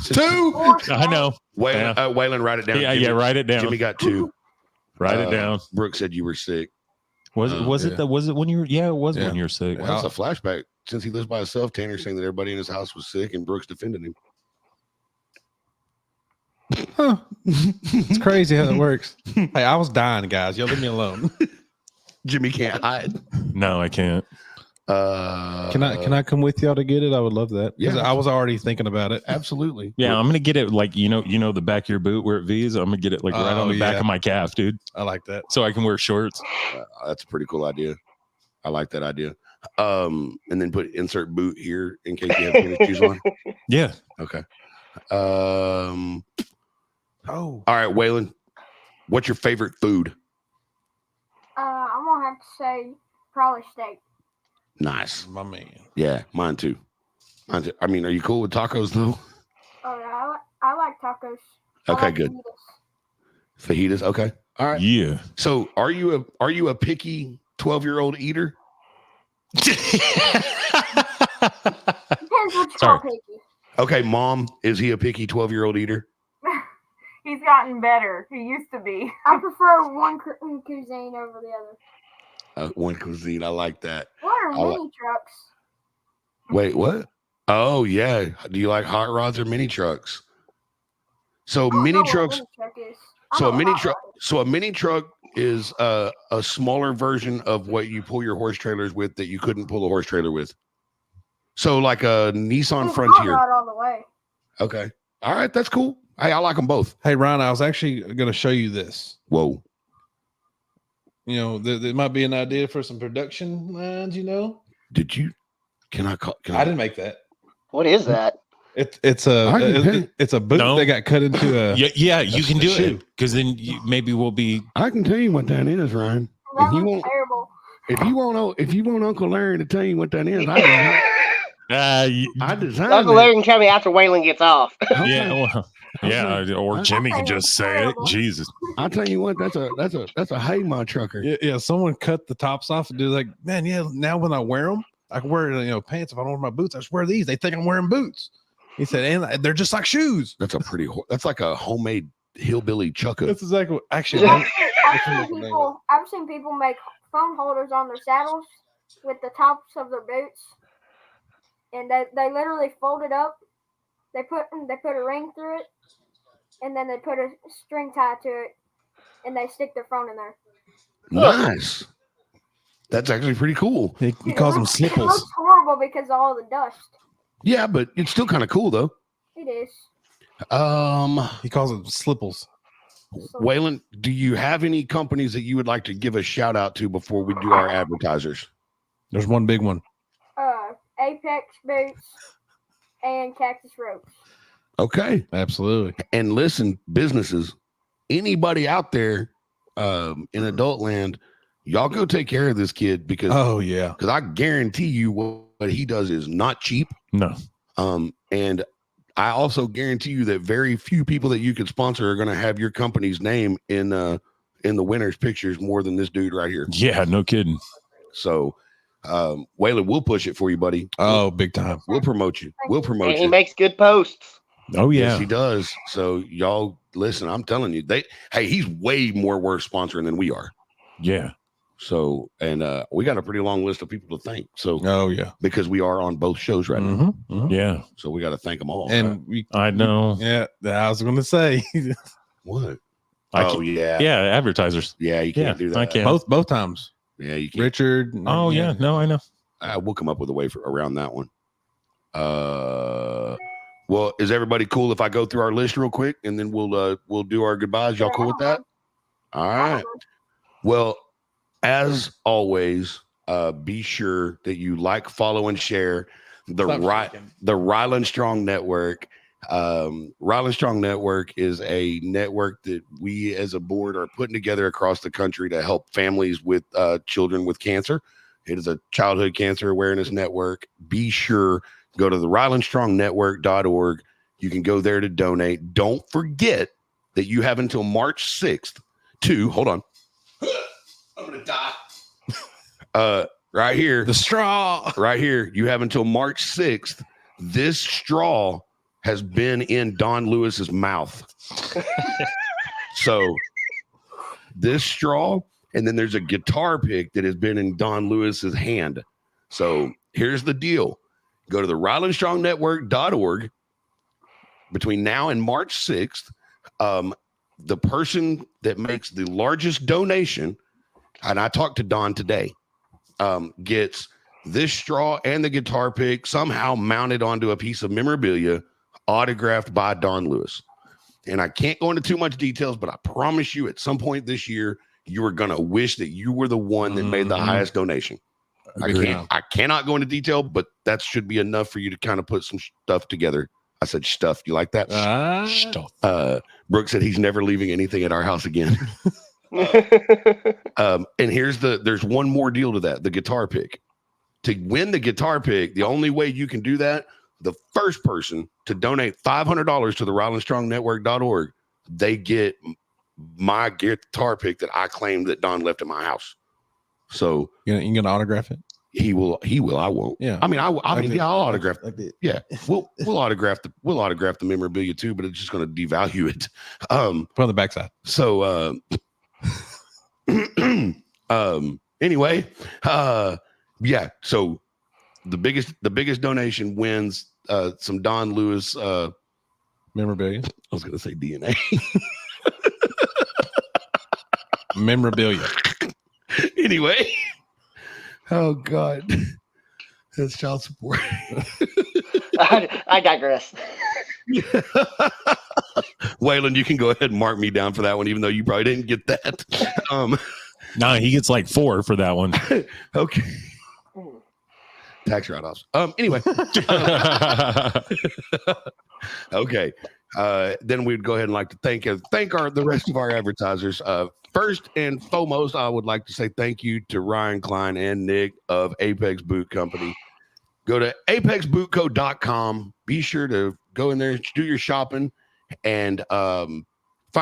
Two. I know. Waylon, Yeah. Waylon, write it down. Yeah, Jimmy, write it down. Jimmy got 2. Write it down. Brooke said you were sick. Was yeah. it when you were? Yeah, it was Yeah. when you were sick. Well, that's a flashback. Since he lives by himself, Tanner's saying that everybody in his house was sick, and Brooke's defending him. Huh. It's crazy how it works. Hey, I was dying, guys. Y'all leave me alone. Jimmy can't hide. No, I can't. Can I come with y'all to get it? I would love that. Yeah, I was already thinking about it. Absolutely. Yeah, I'm gonna get it like you know the back of your boot where it V's. I'm gonna get it like right on the back of my calf, dude. I like that. So I can wear shorts. That's a pretty cool idea. I like that idea. And then insert boot here in case you have tennis shoes on. Yeah. Okay. All right, Waylon. What's your favorite food? I'm gonna have to say probably steak. Nice. My man. Yeah, mine too. I mean, are you cool with tacos though? Oh yeah, I like tacos. Okay, like good. fajitas. Fajitas. Okay. All right. Yeah. So are you a picky 12-year-old eater? Depends what you call picky. Okay, Mom, is he a picky 12-year-old eater? He's gotten better. He used to be. I prefer one cuisine over the other. One cuisine. I like that. What are mini trucks? Wait, what? Oh yeah. Do you like hot rods or mini trucks? So mini trucks. So a mini truck is a smaller version of what you pull your horse trailers with that you couldn't pull a horse trailer with. So like a Nissan Frontier. Hot rod all the way. Okay. All right. That's cool. Hey, I like them both. Hey, Ron, I was actually going to show you this. Whoa. You know, there might be an idea for some production lines, you know? Did you? Can I call? I didn't make that. What is that? It's a boot that got cut into a. Yeah, you can do it because then maybe we'll be. I can tell you what that is, Ryan. That was terrible. If you want Uncle Larry to tell you what that is, I designed Uncle Larry can tell me after Waylon gets off. Okay. Yeah, well, yeah, or Jimmy can just say it. Jesus, I'll tell you what, that's a Haymon trucker. Yeah, someone cut the tops off and do like, man, yeah. Now when I wear them, I can wear pants. If I don't wear my boots, I just wear these. They think I'm wearing boots. He said, and they're just like shoes. That's like a homemade hillbilly chucker. That's exactly what, actually. I've seen people make phone holders on their saddles with the tops of their boots, and they literally fold it up. They put a ring through it, and then they put a string tie to it, and they stick their phone in there. Nice. That's actually pretty cool. He calls them slipples. It looks horrible because of all the dust. Yeah, but it's still kind of cool though. It is. He calls them slipples. Waylon, do you have any companies that you would like to give a shout out to before we do our advertisers? There's one big one. Apex boots and Cactus ropes. Okay. Absolutely. And listen, businesses, anybody out there in adult land, y'all go take care of this kid because I guarantee you what he does is not cheap. No. And I also guarantee you that very few people that you could sponsor are going to have your company's name in the winner's pictures more than this dude right here. Yeah, no kidding. So, Waylon, we'll push it for you, buddy. Oh, big time. We'll promote you. We'll promote And you. he makes good posts. Oh yeah, Yes, he does. So y'all listen, I'm telling you, he's way more worth sponsoring than we are. yeah. So, and we got a pretty long list of people to thank. So, because we are on both shows right now. Yeah. So we got to thank them all. And I know. Yeah, I was going to say. What? Yeah, advertisers. Yeah, you can't do that. I can. Both times. Yeah, you can't. Richard. Oh yeah, no, I know. We'll come up with a way around that one. Well, is everybody cool if I go through our list real quick and then we'll do our goodbyes? Y'all cool with that? All right. Well, as always, be sure that you like, follow, and share the Ryland Strong Network. Ryland Strong Network is a network that we as a board are putting together across the country to help families with children with cancer. It is a childhood cancer awareness network. Be sure, go to the RylandStrongNetwork.org. You can go there to donate. Don't forget that you have until March 6th to, hold on. I'm going to die. Right here. The straw. Right here. You have until March 6th. This straw has been in Don Lewis's mouth. So this straw, and then there's a guitar pick that has been in Don Lewis's hand. So here's the deal. Go to the RylandStrongNetwork.org between now and March 6th. The person that makes the largest donation, and I talked to Don today, gets this straw and the guitar pick somehow mounted onto a piece of memorabilia autographed by Don Lewis. And I can't go into too much details, but I promise you at some point this year, you are going to wish that you were the one that made the highest donation. I cannot go into detail, but that should be enough for you to kind of put some stuff together. I said stuff. You like that? Stuff. Brooke said he's never leaving anything at our house again. And there's one more deal to that. The guitar pick. To win the guitar pick, the only way you can do that, the first person to donate $500 to the RowlandStrongNetwork.org, they get my guitar pick that I claimed that Don left in my house. So you gonna autograph it? He will. I won't. Yeah. I mean, I'll autograph. Yeah. We'll autograph the memorabilia too, but it's just going to devalue it. Put on the backside. So, anyway, yeah. So the biggest donation wins some Don Lewis memorabilia. I was going to say DNA. Memorabilia. Anyway. Oh God, that's child support. I digress. Waylon, you can go ahead and mark me down for that one, even though you probably didn't get that. No, he gets like 4 for that one. Okay. Tax write-offs. Anyway. Okay. Then we'd go ahead and like to thank the rest of our advertisers. First and foremost, I would like to say thank you to Ryan Klein and Nick of Apex Boot Company. Go to apexbootco.com. Be sure to go in there, do your shopping, and find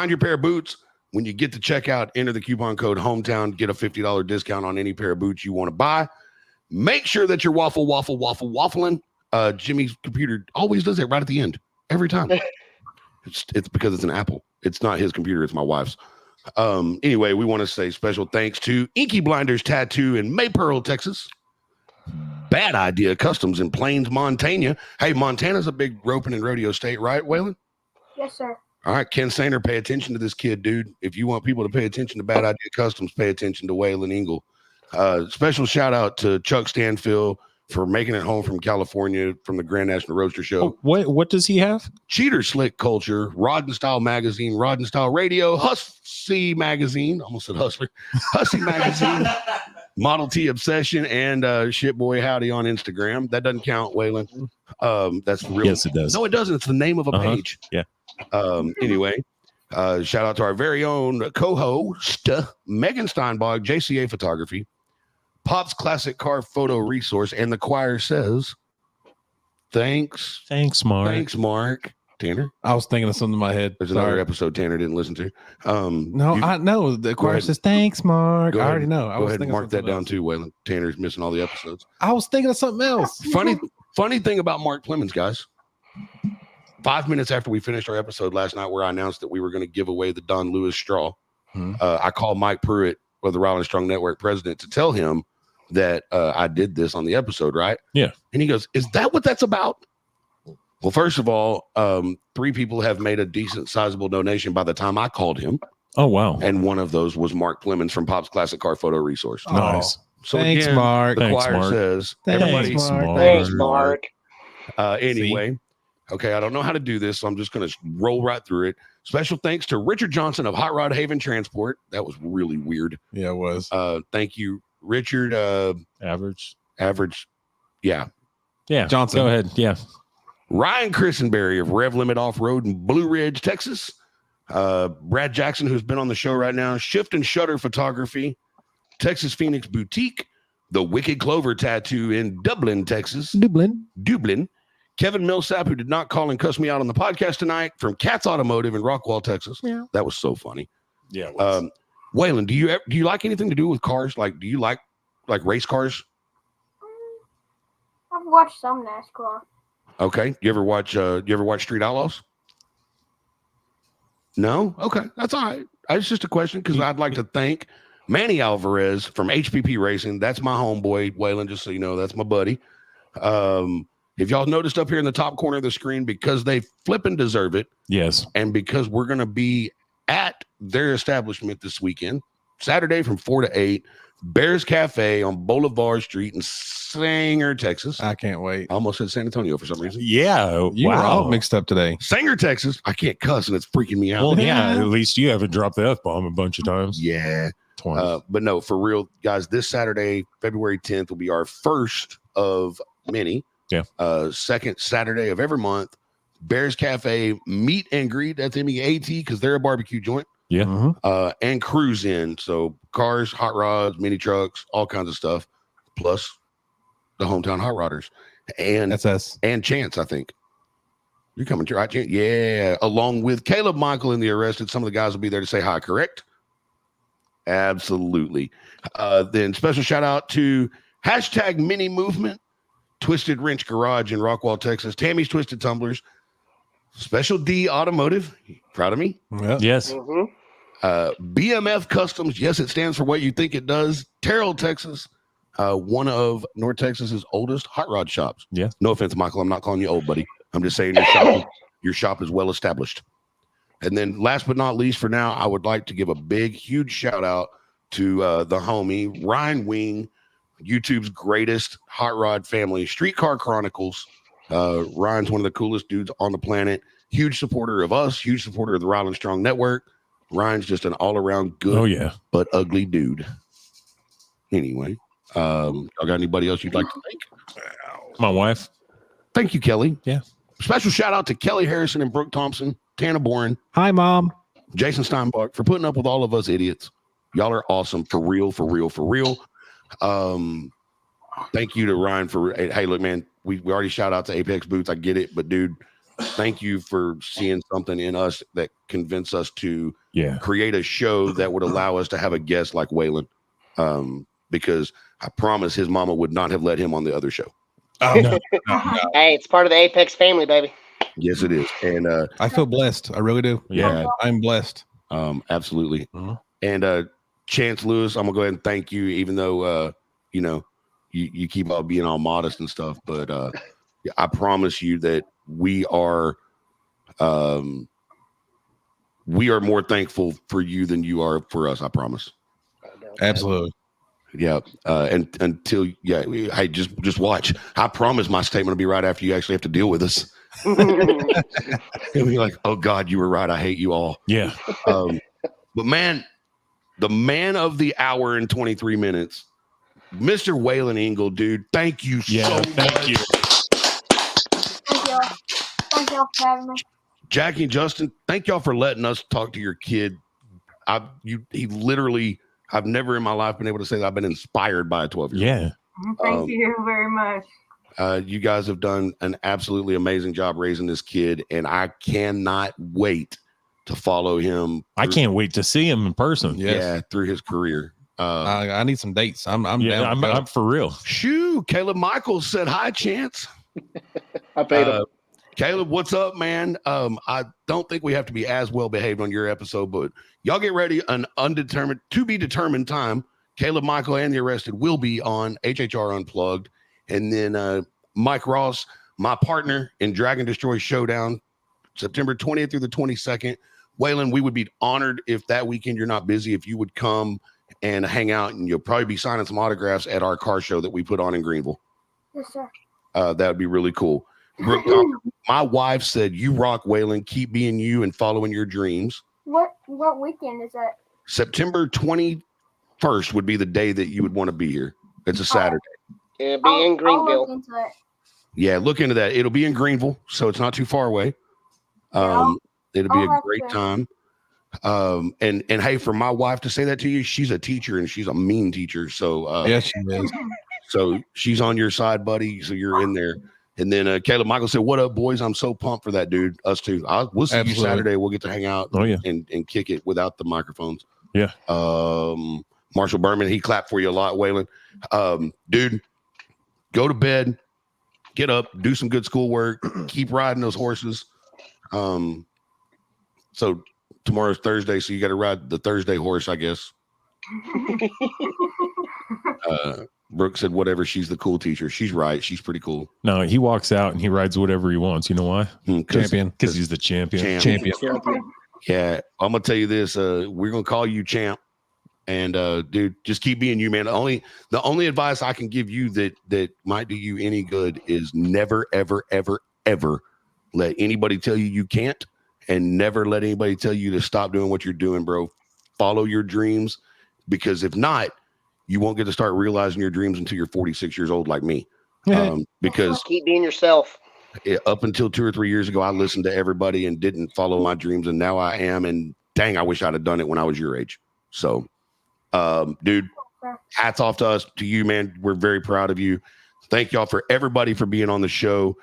your pair of boots. When you get to checkout, enter the coupon code HOMETOWN, get a $50 discount on any pair of boots you want to buy. Make sure that you're waffling. Jimmy's computer always does it right at the end, every time. It's because it's an Apple. It's not his computer, it's my wife's. Anyway, we want to say special thanks to Inky Blinders Tattoo in Maypearl, Texas. Bad Idea Customs in Plains, Montana. Hey, Montana's a big roping and rodeo state, right, Waylon? Yes, sir. All right, Ken Sainer, pay attention to this kid, dude. If you want people to pay attention to Bad Idea Customs, pay attention to Waylon Ingle. Special shout out to Chuck Stanfield for making it home from California from the Grand National Roadster Show. Oh, what does he have? Cheater Slick Culture, Rod and Style Magazine, Rod and Style Radio, Hussy Magazine, almost said Hustler, Hussy Magazine, Model T Obsession, and Shitboy Howdy on Instagram. That doesn't count, Waylon. That's real. Yes, it does. No, it doesn't. It's the name of a page. Yeah. Anyway, shout out to our very own co-host, Megan Steinbach, JCA Photography, Pop's Classic Car Photo Resource, and the choir says, thanks, Mark. Thanks, Mark. Tanner, I was thinking of something in my head. there's another episode Tanner didn't listen to. I know the choir says thanks, Mark. I already know. Go ahead and mark that down too, Waylon. Tanner's missing all the episodes. I was thinking of something else. Funny thing about Mark Clemens, guys. 5 minutes after we finished our episode last night, where I announced that we were going to give away the Don Lewis straw, I called Mike Pruitt, of the Rowland Strong Network president, to tell him that I did this on the episode, right? Yeah. And he goes, "Is that what that's about?" Well, first of all, 3 people have made a decent, sizable donation by the time I called him. Oh, wow. And one of those was Mark Clemens from Pop's Classic Car Photo Resource. Nice. So Thanks, again, Mark. the Thanks, choir Mark. says, Thanks, everybody, Mark. Thanks, Mark. Anyway, okay, I don't know how to do this, so I'm just going to roll right through it. Special thanks to Richard Johnson of Hot Rod Haven Transport. That was really weird. Yeah, it was. Thank you, Richard. Average. Yeah. Yeah. Johnson. Go ahead. Yeah. Ryan Christenberry of Rev Limit Off-Road in Blue Ridge, Texas. Brad Jackson, who's been on the show right now. Shift and Shutter Photography. Texas Phoenix Boutique. The Wicked Clover Tattoo in Dublin, Texas. Dublin. Kevin Millsap, who did not call and cuss me out on the podcast tonight, from Katz Automotive in Rockwall, Texas. Yeah. That was so funny. Yeah. Waylon, do you like anything to do with cars? Like, do you like race cars? I've watched some NASCAR. Okay. You ever watch Street Outlaws? No? Okay. That's all right. It's just a question because I'd like to thank Manny Alvarez from HPP Racing. That's my homeboy, Waylon, just so you know. That's my buddy. If y'all noticed up here in the top corner of the screen, because they flipping deserve it, Yes. and because we're going to be at their establishment this weekend, Saturday from 4 to 8, Bears Cafe on Boulevard Street in Sanger, Texas. I can't wait. I almost said San Antonio for some reason. Yeah. You were all mixed up today. Sanger, Texas. I can't cuss, and it's freaking me out. Well, yeah. At least you haven't dropped the F-bomb a bunch of times. Yeah. Twice. But no, for real, guys, this Saturday, February 10th, will be our first of many. Yeah. Second Saturday of every month. Bears Cafe meet and greet. That's MEAT because they're a barbecue joint. Yeah. Mhm. And cruise in. So cars, hot rods, mini trucks, all kinds of stuff. Plus the hometown hot rodders. And That's us. and Chance, I think. You're coming to right, Chance? Yeah. Along with Caleb, Michael, and the Arrested. Some of the guys will be there to say hi, correct? Absolutely. Then special shout out to hashtag mini movement, Twisted Wrench Garage in Rockwall, Texas, Tammy's Twisted Tumblers, Special D Automotive. Proud of me. Yeah. Yes. BMF Customs. Yes, it stands for what you think it does. Terrell, Texas. One of North Texas's oldest hot rod shops. Yeah. No offense, Michael. I'm not calling you old, buddy. I'm just saying your shop is well established. And then last but not least for now, I would like to give a big, huge shout out to the homie, Ryan Wing, YouTube's greatest hot rod family, Streetcar Chronicles. Ryan's one of the coolest dudes on the planet. Huge supporter of us, huge supporter of the Ryland Strong Network. Ryan's just an all-around good, Oh, yeah. but ugly dude. Anyway, y'all got anybody else you'd like to thank? My wife. Thank you, Kelly. Yeah. Special shout out to Kelly Harrison and Brooke Thompson, Tana Boren, Hi, Mom. Jason Steinbach for putting up with all of us idiots. Y'all are awesome. For real, for real, for real. Thank you to Ryan for, hey, look, man, we already shout out to Apex Boots. I get it. But, dude, thank you for seeing something in us that convinced us to create a show that would allow us to have a guest like Waylon. Because I promise his mama would not have let him on the other show. Oh, no. Hey, it's part of the Apex family, baby. Yes, it is. And I feel blessed. I really do. Yeah. I'm blessed. Absolutely. Mhm. And Chance Lewis, I'm gonna go ahead and thank you, even though you know you keep on being all modest and stuff, but I promise you that we are more thankful for you than you are for us. I promise. Absolutely. Yeah. And until hey, just watch. I promise my statement will be right after you actually have to deal with us. It'll be like, oh God, you were right. I hate you all. Yeah. But man, the man of the hour and 23 minutes, Mr. Waylon Ingle, dude. Thank you so much. Thank you. Thank y'all. Thank y'all for having me. Jackie and Justin, thank y'all for letting us talk to your kid. He literally, I've never in my life been able to say that I've been inspired by a 12-year-old. Yeah. Thank you very much. You guys have done an absolutely amazing job raising this kid, and I cannot wait to follow him. I can't wait to see him in person. Yes. Yeah, through his career. I need some dates. I'm down. I'm for real. Shoo, Caleb Michaels said hi, Chance. I paid him. Caleb, what's up, man? I don't think we have to be as well behaved on your episode, but y'all get ready. An to be determined time. Caleb, Michael, and the Arrested will be on HHR Unplugged. And then Mike Ross, my partner in Dragon Destroy Showdown, September 20th through the 22nd. Waylon, we would be honored if that weekend you're not busy, if you would come and hang out, and you'll probably be signing some autographs at our car show that we put on in Greenville. Yes, sir. That would be really cool. Brooke Thompson, my wife said, you rock, Waylon. Keep being you and following your dreams. What weekend is that? September 21st would be the day that you would want to be here. It's a Saturday. It'll be in I'll look Greenville. into that. Yeah, look into that. It'll be in Greenville, so it's not too far away. It'll be I'll a have great to. time. And hey, for my wife to say that to you, she's a teacher and she's a mean teacher. So Yes, she is. so she's on your side, buddy. So you're in there. And then Caleb Michael said, "What up, boys? I'm so pumped for that, dude. Us too. We'll see Absolutely. you Saturday. We'll get to hang out. Oh, yeah. and kick it without the microphones. Yeah. Marshall Berman, he clapped for you a lot, Waylon. Dude, go to bed, get up, do some good schoolwork, keep riding those horses. So tomorrow's Thursday, so you got to ride the Thursday horse, I guess. Brooke said, whatever. She's the cool teacher. She's right. She's pretty cool. No, he walks out and he rides whatever he wants. You know why? Champion. Because he's the champion. Champion. Yeah. I'm going to tell you this. We're going to call you champ. And dude, just keep being you, man. The only advice I can give you that might do you any good is never, ever, ever, ever let anybody tell you you can't, and never let anybody tell you to stop doing what you're doing, bro. Follow your dreams, because if not, you won't get to start realizing your dreams until you're 46 years old like me. Because keep being yourself. Up until 2 or 3 years ago, I listened to everybody and didn't follow my dreams, and now I am. And dang, I wish I'd have done it when I was your age. So, dude, hats off to us, to you, man. We're very proud of you. Thank y'all for everybody for being on the show.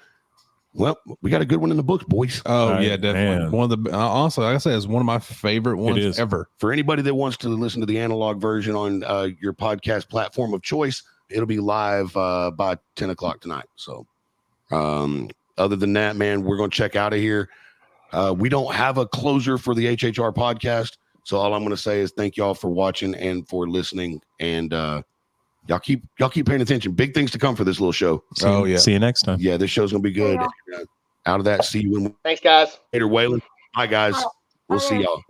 Well, we got a good one in the books, boys. Oh, yeah, definitely. Man. One of the honestly, like I said, it's one of my favorite ones ever. For anybody that wants to listen to the analog version on your podcast platform of choice, it'll be live by 10 o'clock tonight. So, other than that, man, we're going to check out of here. We don't have a closer for the HHR podcast. So all I'm going to say is thank y'all for watching and for listening. And y'all keep paying attention. Big things to come for this little show. See you next time. Yeah, this show's going to be good. Out of that, see you Thanks, guys. later, Waylon. Bye, guys. We'll see y'all.